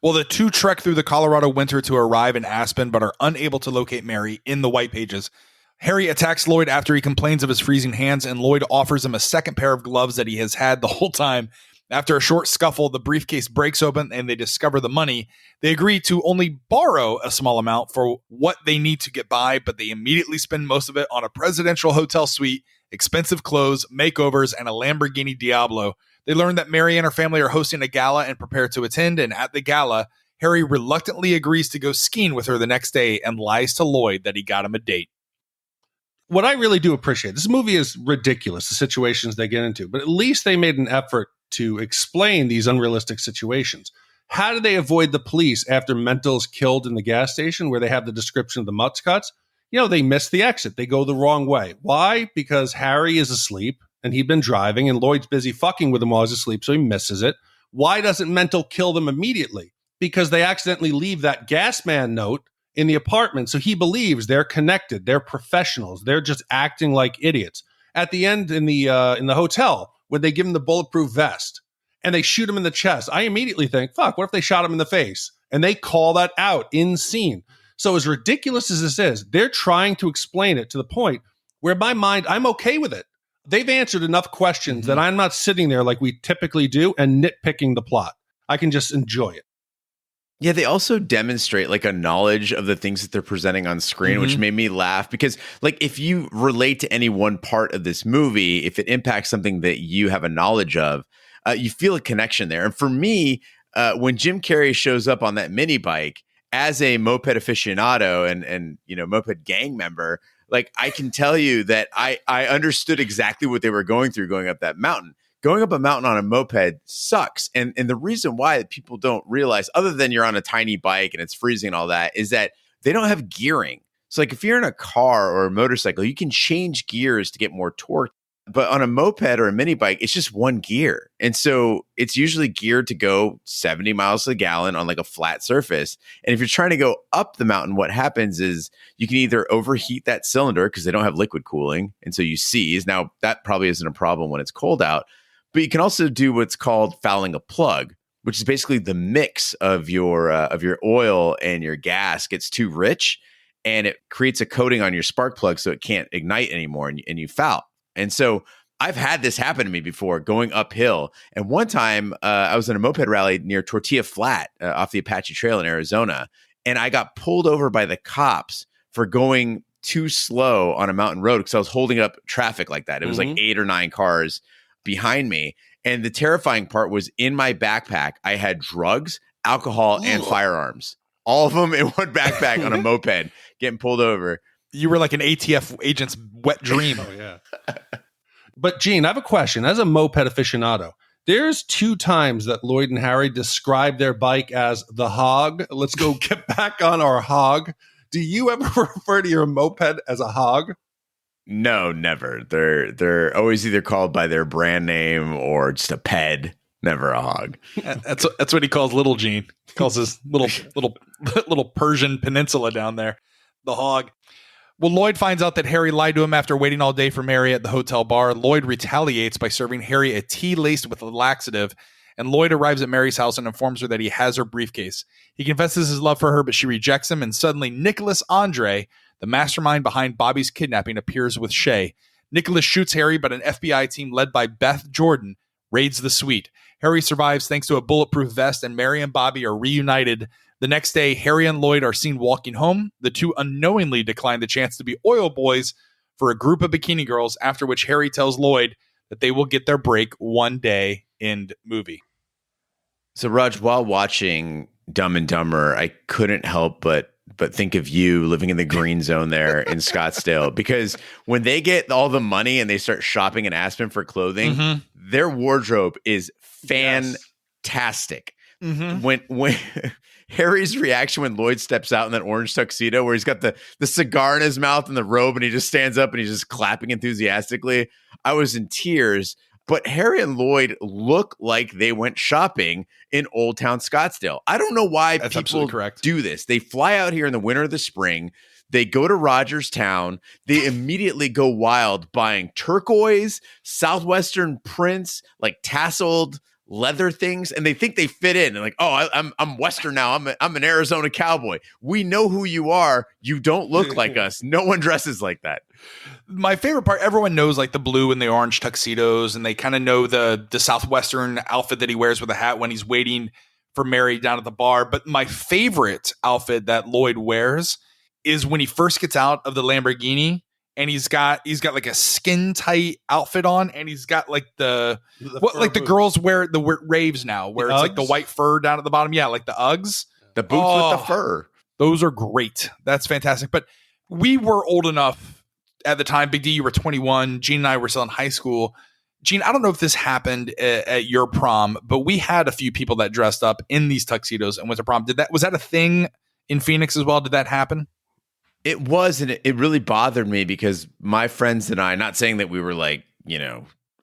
Well, the two trek through the Colorado winter to arrive in Aspen, but are unable to locate Mary in the White Pages. Harry attacks Lloyd after he complains of his freezing hands, and Lloyd offers him a second pair of gloves that he has had the whole time. After a short scuffle, the briefcase breaks open and they discover the money. They agree to only borrow a small amount for what they need to get by, but they immediately spend most of it on a presidential hotel suite, expensive clothes, makeovers, and a Lamborghini Diablo. They learn that Mary and her family are hosting a gala and prepare to attend, and at the gala, Harry reluctantly agrees to go skiing with her the next day and lies to Lloyd that he got him a date. What I really do appreciate, this movie is ridiculous, the situations they get into, but at least they made an effort to explain these unrealistic situations. How do they avoid the police after Mental's killed in the gas station where they have the description of the mutts cuts? You know, they miss the exit. They go the wrong way. Why? Because Harry is asleep and he'd been driving and Lloyd's busy fucking with him while he's asleep, so he misses it. Why doesn't Mental kill them immediately? Because they accidentally leave that gas man note in the apartment, so he believes they're connected, they're professionals, they're just acting like idiots. At the end in the hotel, when they give him the bulletproof vest and they shoot him in the chest, I immediately think, fuck, what if they shot him in the face? And they call that out in scene. So as ridiculous as this is, they're trying to explain it to the point where in my mind, I'm okay with it. They've answered enough questions that I'm not sitting there like we typically do and nitpicking the plot. I can just enjoy it. Yeah, they also demonstrate like a knowledge of the things that they're presenting on screen, which made me laugh because like if you relate to any one part of this movie, if it impacts something that you have a knowledge of, you feel a connection there. And for me, when Jim Carrey shows up on that mini bike as a moped aficionado and moped gang member, like I can tell you that I understood exactly what they were going through going up that mountain. Going up a mountain on a moped sucks. And the reason why that people don't realize, other than you're on a tiny bike and it's freezing and all that, is that they don't have gearing. So like if you're in a car or a motorcycle, you can change gears to get more torque. But on a moped or a mini bike, it's just one gear. And so it's usually geared to go 70 miles a gallon on like a flat surface. And if you're trying to go up the mountain, what happens is you can either overheat that cylinder because they don't have liquid cooling. And so you seize. Now, that probably isn't a problem when it's cold out. But you can also do what's called fouling a plug, which is basically the mix of your oil and your gas gets too rich, and it creates a coating on your spark plug so it can't ignite anymore, and you foul. And so I've had this happen to me before going uphill. And one time I was in a moped rally near Tortilla Flat off the Apache Trail in Arizona, and I got pulled over by the cops for going too slow on a mountain road because I was holding up traffic like that. It was like 8 or 9 cars behind me. And the terrifying part was in my backpack, I had drugs, alcohol, and firearms. All of them in one backpack on a moped getting pulled over. You were like an ATF agent's wet dream. Oh, yeah. But Gene, I have a question. As a moped aficionado, there's 2 times that Lloyd and Harry describe their bike as the hog. Let's go get back on our hog. Do you ever refer to your moped as a hog? No, never. They're always either called by their brand name or just a ped, never a hog. That's what he calls little Gene. He calls his little Persian peninsula down there the hog. Well, Lloyd finds out that Harry lied to him after waiting all day for Mary at the hotel bar. Lloyd retaliates by serving Harry a tea laced with a laxative, and Lloyd arrives at Mary's house and informs her that he has her briefcase. He confesses his love for her, but she rejects him, and suddenly Nicholas Andre, the mastermind behind Bobby's kidnapping, appears with Shay. Nicholas shoots Harry, but an FBI team led by Beth Jordan raids the suite. Harry survives thanks to a bulletproof vest, and Mary and Bobby are reunited. The next day, Harry and Lloyd are seen walking home. The 2 unknowingly decline the chance to be oil boys for a group of bikini girls, after which Harry tells Lloyd that they will get their break one day. End movie. So, Raj, while watching Dumb and Dumber, I couldn't help but think of you living in the green zone there in Scottsdale, because when they get all the money and they start shopping in Aspen for clothing, their wardrobe is fantastic. When Harry's reaction when Lloyd steps out in that orange tuxedo where he's got the cigar in his mouth and the robe and he just stands up and he's just clapping enthusiastically, I was in tears. But Harry and Lloyd look like they went shopping in Old Town Scottsdale. I don't know why people do this. They fly out here in the winter or the spring. They go to Rogerstown. They immediately go wild buying turquoise, Southwestern prints, like tasseled leather things, and they think they fit in. And like, oh, I'm Western now. I'm an Arizona cowboy. We know who you are. You don't look like us. No one dresses like that. My favorite part, everyone knows like the blue and the orange tuxedos, and they kind of know the Southwestern outfit that he wears with a hat when he's waiting for Mary down at the bar. But my favorite outfit that Lloyd wears is when he first gets out of the Lamborghini. And he's got like a skin tight outfit on, and he's got like the girls wear the raves now, where it's like the white fur down at the bottom. Yeah, like the Uggs, the boots with the fur. Those are great. That's fantastic. But we were old enough at the time. Big D, you were 21. Gene and I were still in high school. Gene, I don't know if this happened at your prom, but we had a few people that dressed up in these tuxedos and went to prom. Was that a thing in Phoenix as well? Did that happen? It was, and it really bothered me because my friends and I, not saying that we were like,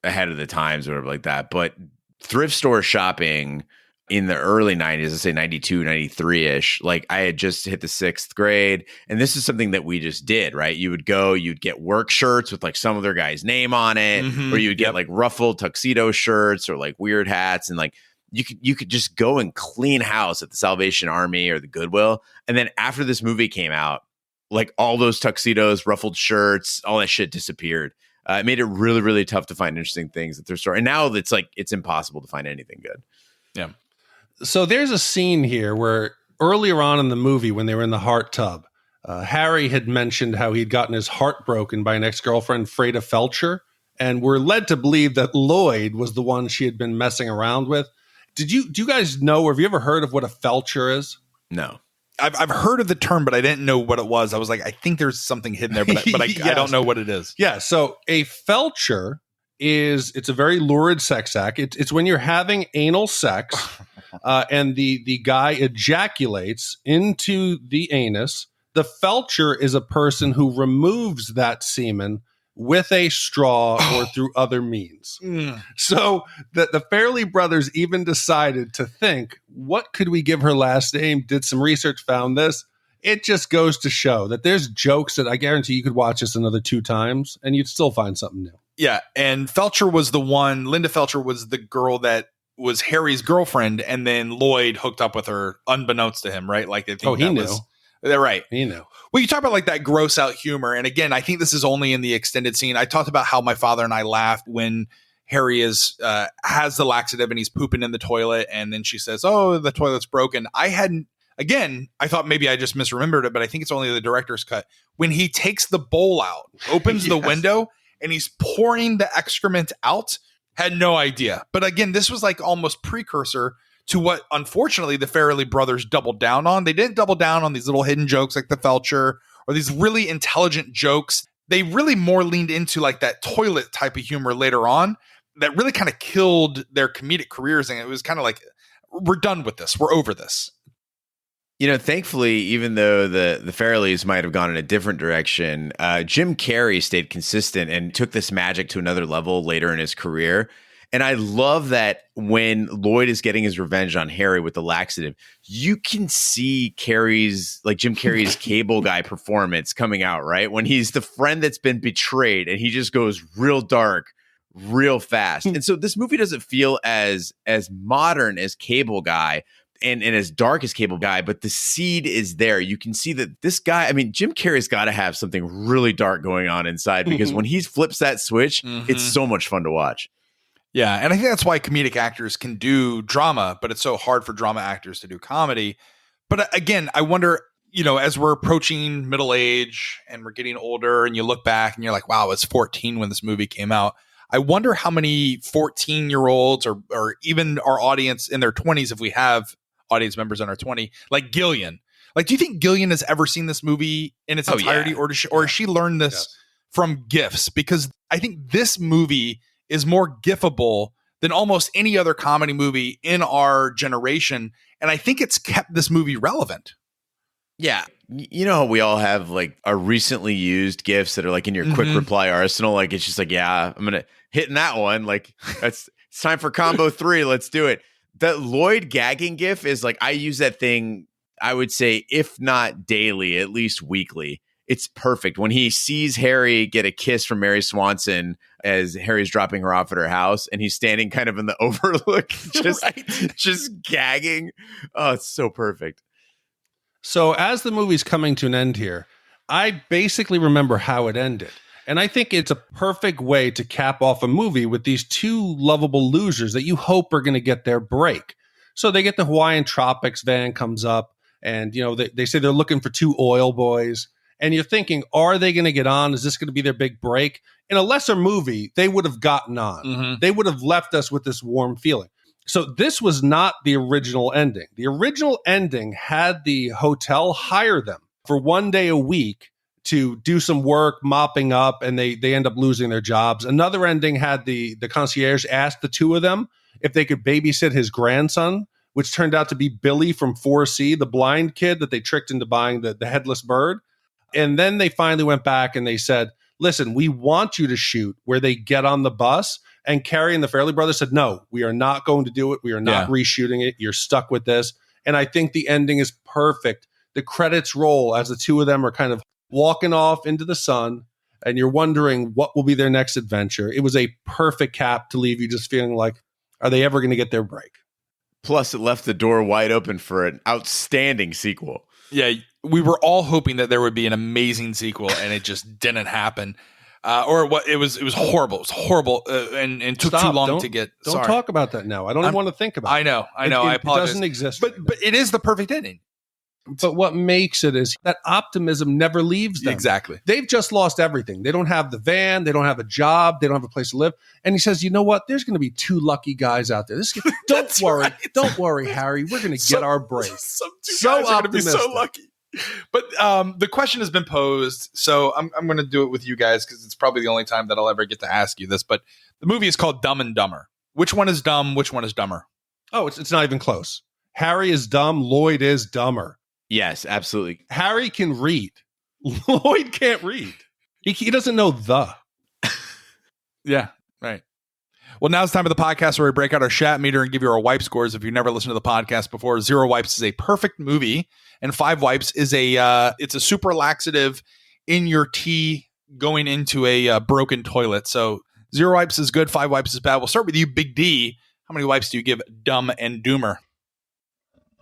ahead of the times or whatever like that, but thrift store shopping in the early 90s, let's say 92, 93-ish, like I had just hit the 6th grade, and this is something that we just did, right? You would go, you'd get work shirts with like some other guy's name on it, or you would get like ruffled tuxedo shirts or like weird hats, and like you could just go and clean house at the Salvation Army or the Goodwill. And then after this movie came out, like all those tuxedos, ruffled shirts, all that shit disappeared. It made it really, really tough to find interesting things at their store. And now it's impossible to find anything good. Yeah. So there's a scene here where earlier on in the movie, when they were in the heart tub, Harry had mentioned how he'd gotten his heart broken by an ex-girlfriend, Freda Felcher. and we're led to believe that Lloyd was the one she had been messing around with. Do you guys know, or have you ever heard of what a felcher is? No. I've heard of the term, but I didn't know what it was. I was like, I think there's something hidden there, but Yes. I don't know what it is. Yeah. So a felcher it's a very lurid sex act. It's when you're having anal sex and the guy ejaculates into the anus. The felcher is a person who removes that semen with a straw or through other means. So the Farrelly brothers even decided to think, what could we give her last name? Did some research, found this. It just goes to show that there's jokes that I guarantee you could watch this another 2 times and you'd still find something new. Yeah. And Felcher was the one, Linda Felcher was the girl that was Harry's girlfriend. And then Lloyd hooked up with her unbeknownst to him, right? Like they think he knew. They're right. He knew. Well, you talk about like that gross out humor. And again, I think this is only in the extended scene. I talked about how my father and I laughed when Harry has the laxative and he's pooping in the toilet. And then she says, oh, the toilet's broken. Again, I thought maybe I just misremembered it, but I think it's only the director's cut. When he takes the bowl out, opens the window, and he's pouring the excrement out, had no idea. But again, this was like almost precursor to what, unfortunately, the Farrelly brothers doubled down on. They didn't double down on these little hidden jokes like the Felcher or these really intelligent jokes. They really more leaned into like that toilet type of humor later on that really kind of killed their comedic careers. And it was kind of like, we're done with this. We're over this. You know, thankfully, even though the Farrellys might have gone in a different direction, Jim Carrey stayed consistent and took this magic to another level later in his career. And I love that when Lloyd is getting his revenge on Harry with the laxative, you can see Jim Carrey's cable guy performance coming out, right? When he's the friend that's been betrayed and he just goes real dark, real fast. And so this movie doesn't feel as modern as Cable Guy, and as dark as Cable Guy, but the seed is there. You can see that this guy, I mean, Jim Carrey's got to have something really dark going on inside because when he flips that switch, it's so much fun to watch. Yeah, and I think that's why comedic actors can do drama, but it's so hard for drama actors to do comedy. But again, I wonder, you know, as we're approaching middle age and we're getting older and you look back and you're like, wow, I was 14 when this movie came out. I wonder how many 14-year-olds or even our audience in their 20s, if we have audience members under 20, like Gillian. Like, do you think Gillian has ever seen this movie in its entirety, or has she learned this from GIFs? Because I think this movie is more gifable than almost any other comedy movie in our generation, and I think it's kept this movie relevant. Yeah. You know, we all have like our recently used GIFs that are like in your quick reply arsenal. Like, it's just like, yeah, I'm going to hit in that one. Like, it's time for combo 3. Let's do it. The Lloyd gagging GIF is like, I use that thing, I would say, if not daily, at least weekly. It's perfect. When he sees Harry get a kiss from Mary Swanson as Harry's dropping her off at her house, and he's standing kind of in the overlook, just gagging. Oh, it's so perfect. So as the movie's coming to an end here, I basically remember how it ended. And I think it's a perfect way to cap off a movie with these 2 lovable losers that you hope are going to get their break. So they get the Hawaiian Tropics van comes up and, you know, they say they're looking for 2 oil boys. And you're thinking, are they going to get on? Is this going to be their big break? In a lesser movie, they would have gotten on. They would have left us with this warm feeling. So this was not the original ending. The original ending had the hotel hire them for 1 day a week to do some work mopping up, and they end up losing their jobs. Another ending had the concierge ask the 2 of them if they could babysit his grandson, which turned out to be Billy from 4C, the blind kid that they tricked into buying the headless bird. And then they finally went back and they said, listen, we want you to shoot where they get on the bus. And Carrey and the Farrelly brothers said, no, we are not going to do it. We are not reshooting it. You're stuck with this. And I think the ending is perfect. The credits roll as the 2 of them are kind of walking off into the sun, and you're wondering what will be their next adventure. It was a perfect cap to leave you just feeling like, are they ever going to get their break? Plus, it left the door wide open for an outstanding sequel. Yeah, we were all hoping that there would be an amazing sequel, and it just didn't happen. It was horrible. It was horrible, and took too long to get. Don't talk about that now. I don't even want to think about it. I know. I apologize. It doesn't exist. But it is the perfect ending. But what makes it is that optimism never leaves them. Exactly. They've just lost everything. They don't have the van. They don't have a job. They don't have a place to live. And he says, you know what? There's going to be 2 lucky guys out there. Don't worry. Right. Don't worry, Harry. We're going to get our break. Some 2 guys are going to be so lucky. But the question has been posed. So I'm going to do it with you guys because it's probably the only time that I'll ever get to ask you this. But the movie is called Dumb and Dumber. Which one is dumb? Which one is dumber? Oh, it's not even close. Harry is dumb. Lloyd is dumber. Yes, absolutely. Harry can read. Lloyd can't read. He doesn't know the. Yeah, right. Well, now it's time for the podcast where we break out our Shat meter and give you our wipe scores. If you've never listened to the podcast before, 0 wipes is a perfect movie, and 5 wipes is it's a super laxative in your tea going into a broken toilet. So 0 wipes is good, 5 wipes is bad. We'll start with you, Big D. How many wipes do you give Dumb and Doomer?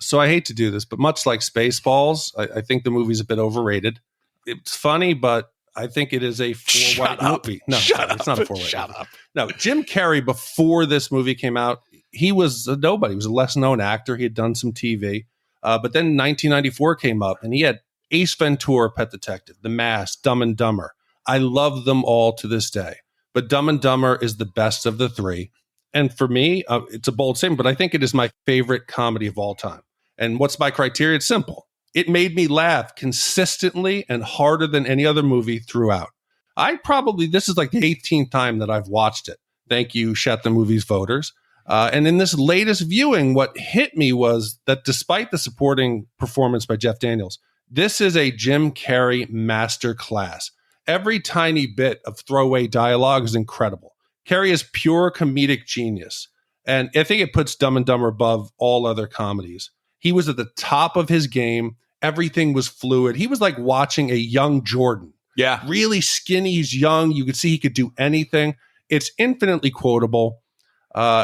So I hate to do this, but much like Spaceballs, I think the movie's a bit overrated. It's funny, but I think it is a 4-white movie. No, it's not a 4-white movie. Shut up. No, Jim Carrey, before this movie came out, he was a nobody. He was a less-known actor. He had done some TV. But then 1994 came up, and he had Ace Ventura, Pet Detective, The Mask, Dumb and Dumber. I love them all to this day. But Dumb and Dumber is the best of the 3. And for me, it's a bold statement, but I think it is my favorite comedy of all time. And what's my criteria? It's simple. It made me laugh consistently and harder than any other movie throughout. This is like the 18th time that I've watched it. Thank you, Shat The Movies voters. And in this latest viewing, what hit me was that despite the supporting performance by Jeff Daniels, this is a Jim Carrey masterclass. Every tiny bit of throwaway dialogue is incredible. Carrey is pure comedic genius. And I think it puts Dumb and Dumber above all other comedies. He was at the top of his game. Everything was fluid. He was like watching a young Jordan. Yeah. Really skinny. He's young. You could see he could do anything. It's infinitely quotable,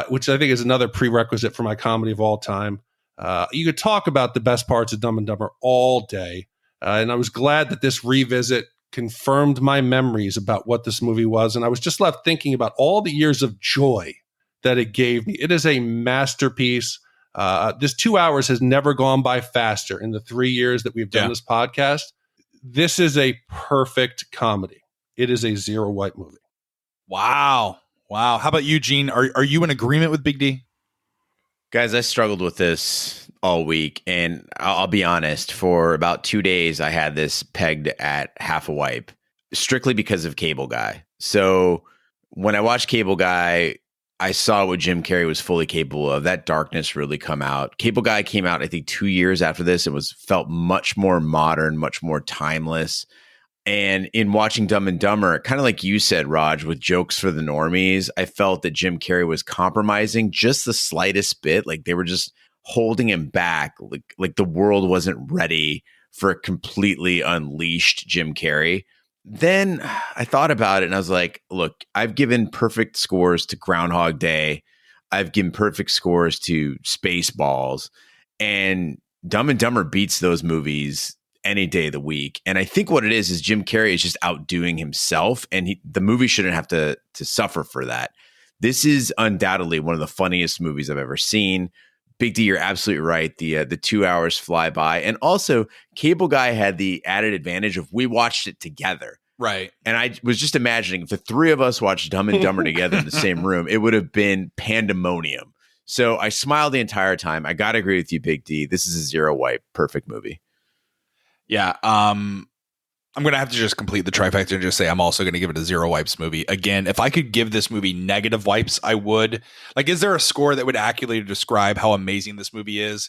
which I think is another prerequisite for my comedy of all time. You could talk about the best parts of Dumb and Dumber all day. And I was glad that this revisit confirmed my memories about what this movie was. And I was just left thinking about all the years of joy that it gave me. It is a masterpiece. This 2 hours has never gone by faster in the 3 years that we've done this podcast. This is a perfect comedy. It is a 0 white movie. Wow. How about you, Gene? Are you in agreement with Big D? Guys, I struggled with this all week, and I'll be honest, for about 2 days, I had this pegged at half a wipe, strictly because of Cable Guy. So when I watched Cable Guy, I saw what Jim Carrey was fully capable of. That darkness really come out. Cable Guy came out, I think, 2 years after this. It felt much more modern, much more timeless. And in watching Dumb and Dumber, kind of like you said, Raj, with jokes for the normies, I felt that Jim Carrey was compromising just the slightest bit. Like they were just holding him back. Like the world wasn't ready for a completely unleashed Jim Carrey. Then I thought about it and I was like, look, I've given perfect scores to Groundhog Day. I've given perfect scores to Spaceballs, and Dumb and Dumber beats those movies any day of the week. And I think what it is Jim Carrey is just outdoing himself, and the movie shouldn't have to suffer for that. This is undoubtedly one of the funniest movies I've ever seen. Big D, you're absolutely right. The 2 hours fly by. And also, Cable Guy had the added advantage of we watched it together. Right. And I was just imagining if the 3 of us watched Dumb and Dumber together in the same room, it would have been pandemonium. So I smiled the entire time. I got to agree with you, Big D. This is a 0 wipe. Perfect movie. Yeah. I'm going to have to just complete the trifecta and just say I'm also going to give it a 0 wipes movie. Again, if I could give this movie negative wipes, I would. Like, is there a score that would accurately describe how amazing this movie is?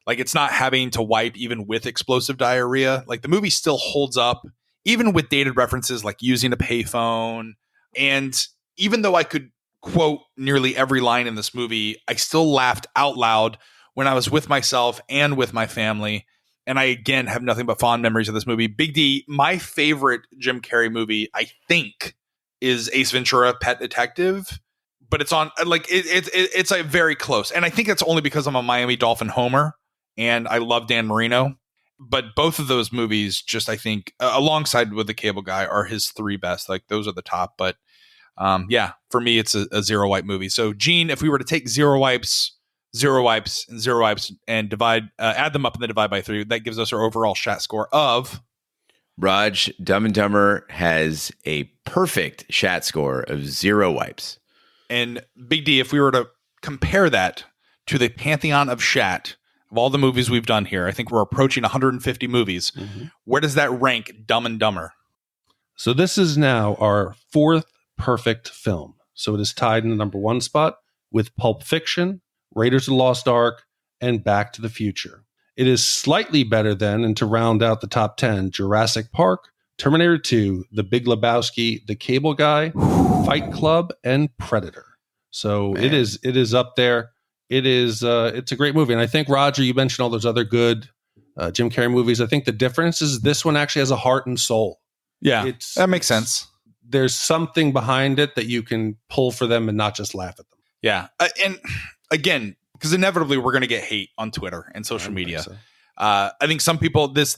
Like, it's not having to wipe even with explosive diarrhea. Like, the movie still holds up, even with dated references like using a payphone. And even though I could quote nearly every line in this movie, I still laughed out loud when I was with myself and with my family. And I, again, have nothing but fond memories of this movie. Big D, my favorite Jim Carrey movie, I think, is Ace Ventura, Pet Detective. But it's on, like, it's a very close. And I think it's only because I'm a Miami Dolphin homer and I love Dan Marino. But both of those movies, just I think, alongside with The Cable Guy, are his 3 best. Like, those are the top. But yeah, for me, it's a 0 wipe movie. So, Gene, if we were to take 0 wipes zero wipes and divide, add them up and then divide by 3. That gives us our overall Shat score of. Raj, Dumb and Dumber has a perfect Shat score of 0 wipes. And Big D, if we were to compare that to the pantheon of Shat of all the movies we've done here, I think we're approaching 150 movies. Mm-hmm. Where does that rank Dumb and Dumber? So this is now our 4th perfect film. So it is tied in the number 1 spot with Pulp Fiction, Raiders of the Lost Ark, and Back to the Future. It is slightly better than, and to round out the top 10, Jurassic Park, Terminator 2, The Big Lebowski, The Cable Guy, Fight Club, and Predator. So it is up there. It's a great movie. And I think, Roger, you mentioned all those other good Jim Carrey movies. I think the difference is this one actually has a heart and soul. Yeah, that makes sense. There's something behind it that you can pull for them and not just laugh at them. Yeah. And again, because inevitably we're going to get hate on Twitter and social media. So. I think some people, this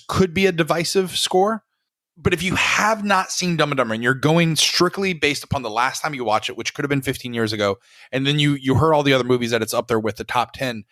could be a divisive score, but if you have not seen Dumb and Dumber and you're going strictly based upon the last time you watch it, which could have been 15 years ago, and then you heard all the other movies that it's up there with the top 10,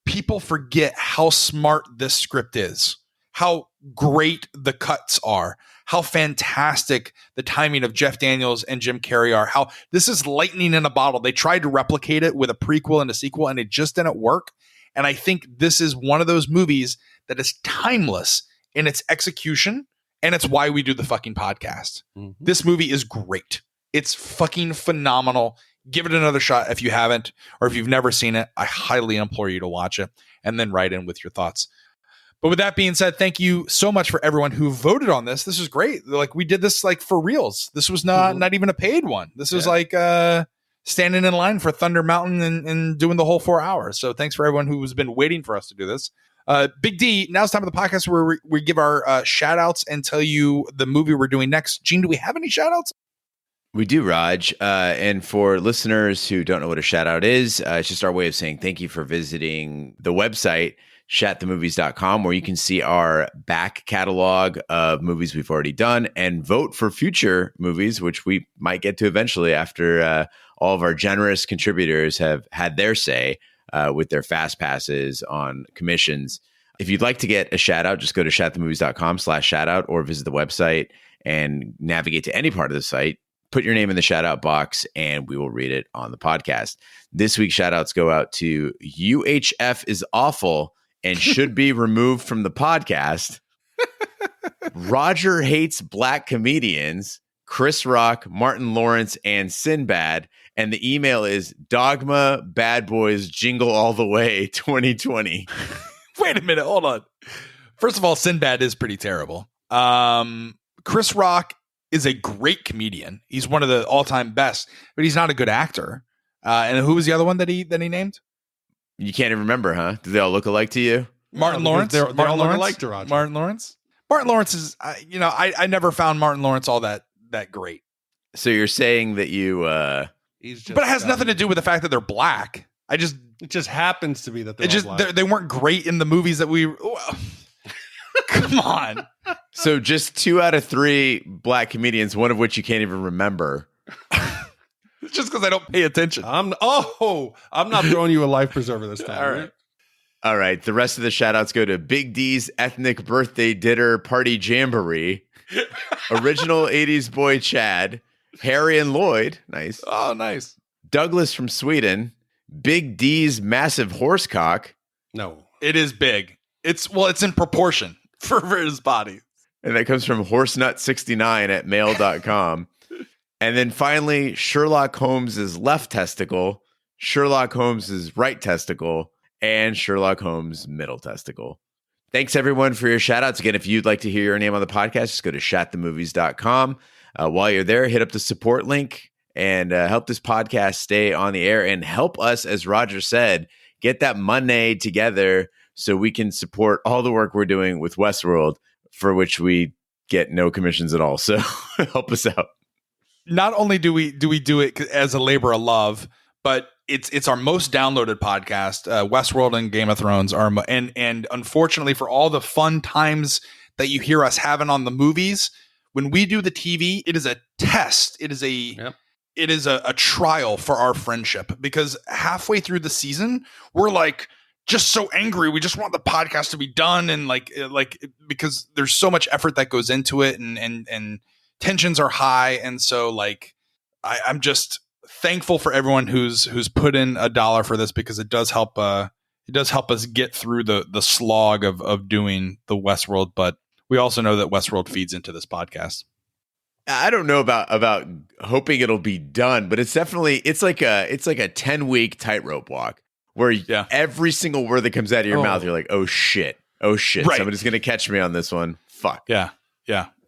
people forget how smart this script is, how great the cuts are, how fantastic the timing of Jeff Daniels and Jim Carrey are, how this is lightning in a bottle. They tried to replicate it with a prequel and a sequel, and it just didn't work. And I think this is one of those movies that is timeless in its execution, and it's why we do the fucking podcast. Mm-hmm. This movie is great. It's fucking phenomenal. Give it another shot if you haven't, or if you've never seen it. I highly implore you to watch it and then write in with your thoughts. But with that being said, thank you so much for everyone who voted on this. This was great. Like, we did this like for reals. This was not even a paid one. This was like standing in line for Thunder Mountain and doing the whole 4 hours. So thanks for everyone who's been waiting for us to do this. Big D, now's time of the podcast where we give our shout outs and tell you the movie we're doing next. Gene, do we have any shout outs? We do, Raj. And for listeners who don't know what a shout out is, it's just our way of saying thank you for visiting the website, shatthemovies.com, where you can see our back catalog of movies we've already done and vote for future movies, which we might get to eventually after all of our generous contributors have had their say with their fast passes on commissions. If you'd like to get a shout out, just go to shatthemovies.com/shout out or visit the website and navigate to any part of the site. Put your name in the shout out box and we will read it on the podcast. This week's shout outs go out to UHF is awful and should be removed from the podcast. Roger hates black comedians, Chris Rock, Martin Lawrence, and Sinbad. And the email is Dogma Bad Boys Jingle All the Way 2020. Wait a minute. Hold on. First of all, Sinbad is pretty terrible. Chris Rock is a great comedian. He's one of the all-time best, but he's not a good actor. And who was the other one that he named? You can't even remember, huh? Do they all look alike to you? Martin Lawrence? They're Martin all Lawrence? alike to Roger. Martin Lawrence? Martin Lawrence is, I never found Martin Lawrence all that great. So you're saying that you... but it has nothing to do with the fact that they're black. It just happens to be that they're all black. They weren't great in the movies that we... Come on. So just 2 out of 3 black comedians, one of which you can't even remember. It's just because I don't pay attention. I'm not throwing you a life preserver this time. All right. All right. The rest of the shout outs go to Big D's Ethnic Birthday Dinner Party Jamboree, Original 80s Boy Chad, Harry and Lloyd. Nice. Oh, nice. Douglas from Sweden, Big D's Massive Horsecock. No. It is big. It's in proportion for his body. And that comes from horsenut69 at mail.com. And then finally, Sherlock Holmes' left testicle, Sherlock Holmes' right testicle, and Sherlock Holmes' middle testicle. Thanks, everyone, for your shout-outs. Again, if you'd like to hear your name on the podcast, just go to shatthemovies.com. While you're there, hit up the support link and help this podcast stay on the air and help us, as Roger said, get that money together so we can support all the work we're doing with Westworld, for which we get no commissions at all. So help us out. Not only do we do it as a labor of love, but it's our most downloaded podcast. Westworld and Game of Thrones are, and unfortunately for all the fun times that you hear us having on the movies, when we do the TV, it is a test. It is it is a trial for our friendship, because halfway through the season, we're like just so angry. We just want the podcast to be done. And like, because there's so much effort that goes into it, and tensions are high. And so like, I'm just thankful for everyone who's put in $1 for this, because it does help us get through the slog of doing the Westworld. But we also know that Westworld feeds into this podcast. I don't know about hoping it'll be done, but it's like a 10-week tightrope walk where every single word that comes out of your mouth, you're like, oh shit, right. Somebody's gonna catch me on this one. Fuck. Yeah,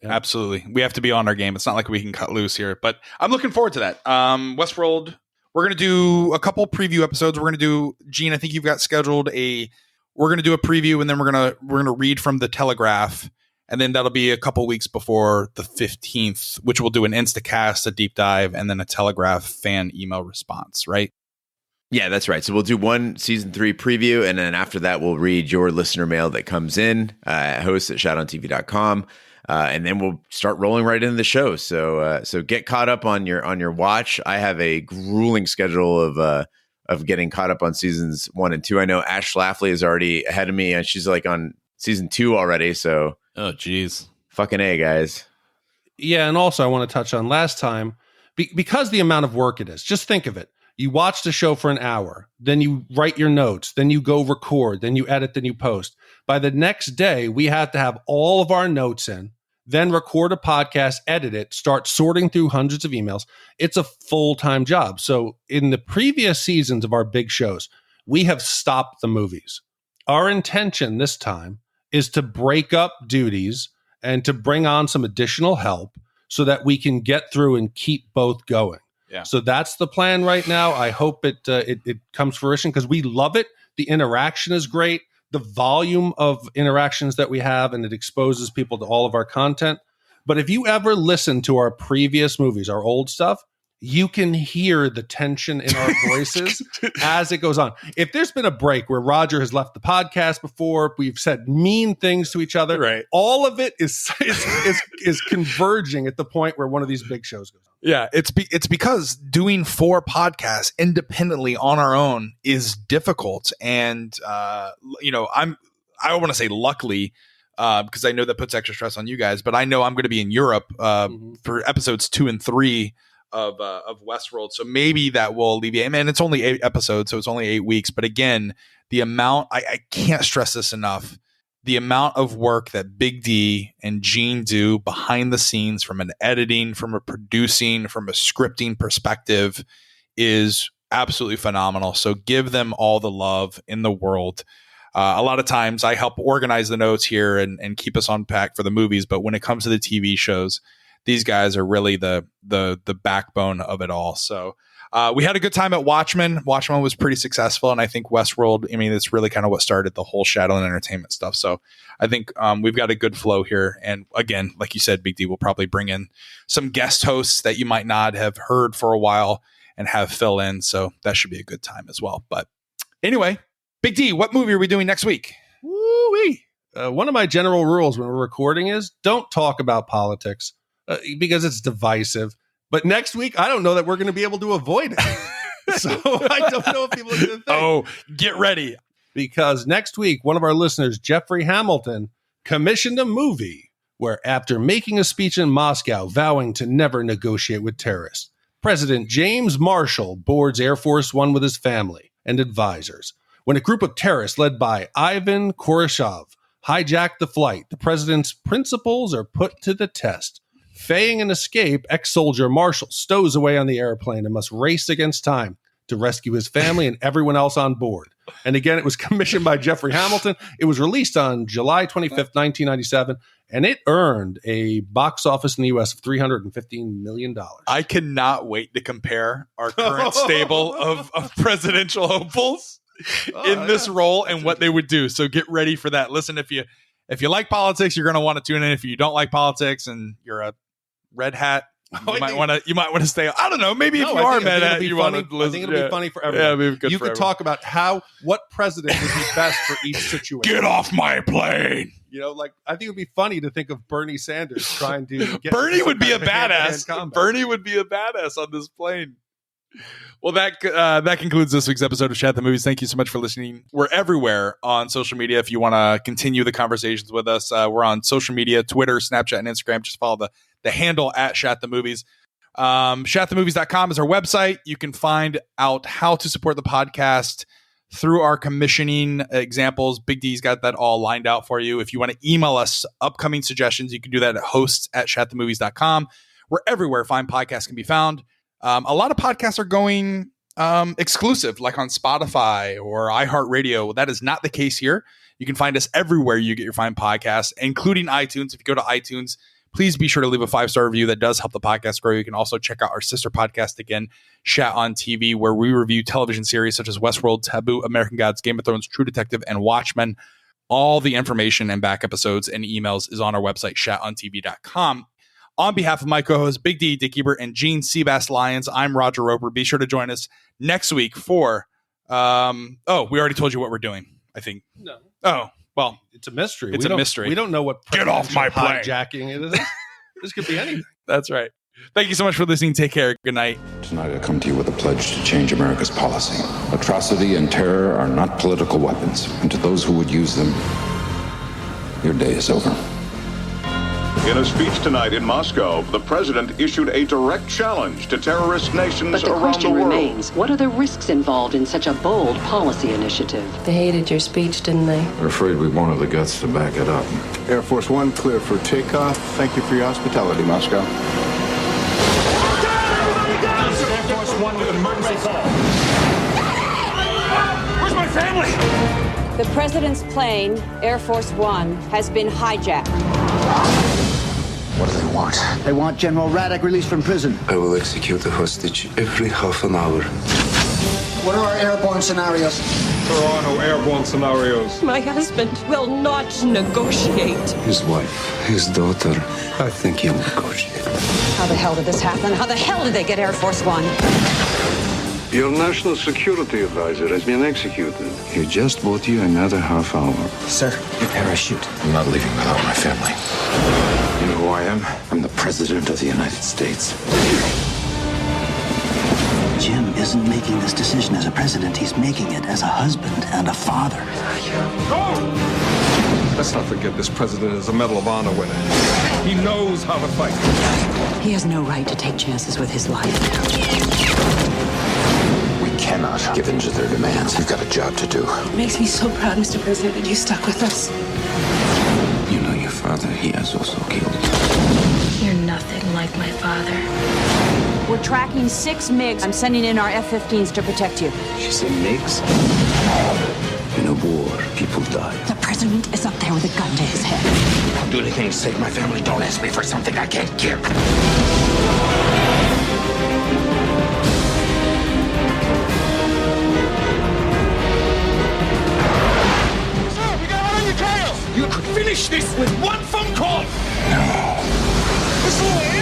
absolutely. We have to be on our game. It's not like we can cut loose here, but I'm looking forward to that. Westworld. We're gonna do a couple preview episodes. We're gonna do, Gene, I think you've got scheduled we're gonna do a preview, and then we're gonna read from the Telegraph. And then that'll be a couple weeks before the 15th, which we'll do an Instacast, a deep dive, and then a Telegraph fan email response, right? Yeah, that's right. So we'll do one season 3 preview, and then after that, we'll read your listener mail that comes in, host at shoutontv.com, and then we'll start rolling right into the show. So get caught up on your watch. I have a grueling schedule of getting caught up on seasons 1 and 2. I know Ash Schlafly is already ahead of me, and she's like on season 2 already. So. Oh, geez. Fucking A, guys. Yeah, and also I want to touch on last time, because the amount of work it is. Just think of it. You watch the show for an hour, then you write your notes, then you go record, then you edit, then you post. By the next day, we have to have all of our notes in, then record a podcast, edit it, start sorting through hundreds of emails. It's a full-time job. So in the previous seasons of our big shows, we have stopped the movies. Our intention this time is to break up duties and to bring on some additional help so that we can get through and keep both going. Yeah. So that's the plan right now. I hope it comes fruition, because we love it. The interaction is great. The volume of interactions that we have, and it exposes people to all of our content. But if you ever listen to our previous movies, our old stuff, you can hear the tension in our voices as it goes on. If there's been a break where Roger has left the podcast before, we've said mean things to each other, right? All of it is converging at the point where one of these big shows goes on. Yeah, it's because doing 4 podcasts independently on our own is difficult, and I want to say luckily, because I know that puts extra stress on you guys, but I know I'm going to be in Europe for episodes 2 and 3. Of Westworld, so maybe that will alleviate. Man, it's only 8 episodes, so it's only 8 weeks. But again, the amount, I can't stress this enough. The amount of work that Big D and Gene do behind the scenes, from an editing, from a producing, from a scripting perspective, is absolutely phenomenal. So give them all the love in the world. A lot of times I help organize the notes here and keep us on pack for the movies, but when it comes to the TV shows, these guys are really the backbone of it all. So we had a good time at Watchmen. Watchmen was pretty successful, and I think Westworld, I mean, it's really kind of what started the whole Shadow and Entertainment stuff. So I think we've got a good flow here. And again, like you said, Big D will probably bring in some guest hosts that you might not have heard for a while and have fill in. So that should be a good time as well. But anyway, Big D, what movie are we doing next week? Woo-wee. One of my general rules when we're recording is don't talk about politics. Because it's divisive. But next week, I don't know that we're going to be able to avoid it. So I don't know if people are going to think. Oh, get ready. Because next week, one of our listeners, Jeffrey Hamilton, commissioned a movie where, after making a speech in Moscow vowing to never negotiate with terrorists, President James Marshall boards Air Force One with his family and advisors. When a group of terrorists led by Ivan Korashov hijack the flight, the president's principles are put to the test. Feigning an escape, ex-soldier Marshall stows away on the airplane and must race against time to rescue his family and everyone else on board. And again, it was commissioned by Jeffrey Hamilton. It was released on July 25th, 1997, and it earned a box office in the U.S. of $315 million. I cannot wait to compare our current stable of presidential hopefuls in this role and what they would do. So get ready for that. Listen, if you like politics, you're going to want to tune in. If you don't like politics and you're a red hat You might want to stay. I don't know. Maybe if you are mad at it, you want to listen. I think it'll be funny for everyone. Yeah, maybe good you for could everyone. talk about what president would be best for each situation. Get off my plane. You know, like I think it would be funny to think of Bernie Sanders trying to get Bernie would be a hand-to-hand badass. combat. Bernie would be a badass on this plane. Well, that concludes this week's episode of Shat the Movies. Thank you so much for listening. We're everywhere on social media. If you want to continue the conversations with us, we're on social media, Twitter, Snapchat, and Instagram. Just follow the handle at Shat the Movies. Shatthemovies.com is our website. You can find out how to support the podcast through our commissioning examples. Big D's got that all lined out for you. If you want to email us upcoming suggestions, you can do that at hosts@shatthemovies.com. We're everywhere fine podcasts can be found. A lot of podcasts are going exclusive, like on Spotify or iHeartRadio. That is not the case here. You can find us everywhere you get your fine podcasts, including iTunes. If you go to iTunes, please be sure to leave a 5-star review. That does help the podcast grow. You can also check out our sister podcast again, Shat on TV, where we review television series such as Westworld, Taboo, American Gods, Game of Thrones, True Detective, and Watchmen. All the information and back episodes and emails is on our website, shatontv.com. On behalf of my co-hosts, Big D, Dick Ebert, and Gene Seabass Lyons, I'm Roger Roper. Be sure to join us next week for, we already told you what we're doing, I think. No. Oh, well. It's a mystery. It's a mystery. We don't know what Get off my plane. hijacking it is. This could be anything. That's right. Thank you so much for listening. Take care. Good night. Tonight I come to you with a pledge to change America's policy. Atrocity and terror are not political weapons, and to those who would use them, your day is over. In a speech tonight in Moscow, the president issued a direct challenge to terrorist nations But the around the question world. remains, what are the risks involved in such a bold policy initiative? They hated your speech, didn't they? We're afraid we won't have the guts to back it up. Air Force One clear for takeoff. Thank you for your hospitality, Moscow. Air Force One with emergency call. Where's my family? The president's plane, Air Force One, has been hijacked. What do they want? They want General Radek released from prison. I will execute the hostage every half an hour. What are our airborne scenarios? There are no airborne scenarios. My husband will not negotiate. His wife, his daughter, I think he'll negotiate. How the hell did this happen? How the hell did they get Air Force One? Your national security advisor has been executed. He just bought you another half hour. Sir, your parachute. I'm not leaving without my family. You know who I am? I'm the President of the United States. Jim isn't making this decision as a president. He's making it as a husband and a father. Go! Let's not forget this president is a Medal of Honor winner. He knows how to fight. He has no right to take chances with his life. We cannot give in to their demands. We've got a job to do. It makes me so proud, Mr. President, that you stuck with us. You know your father, he has also killed. You're nothing like my father. We're tracking 6 MiGs. I'm sending in our F-15s to protect you. She said MiGs? In a war, people die. The president is up there with a gun to his head. I'll do anything to save my family. Don't ask me for something I can't give. Sir, we got one on your trail. You could finish this with one phone call. No. This is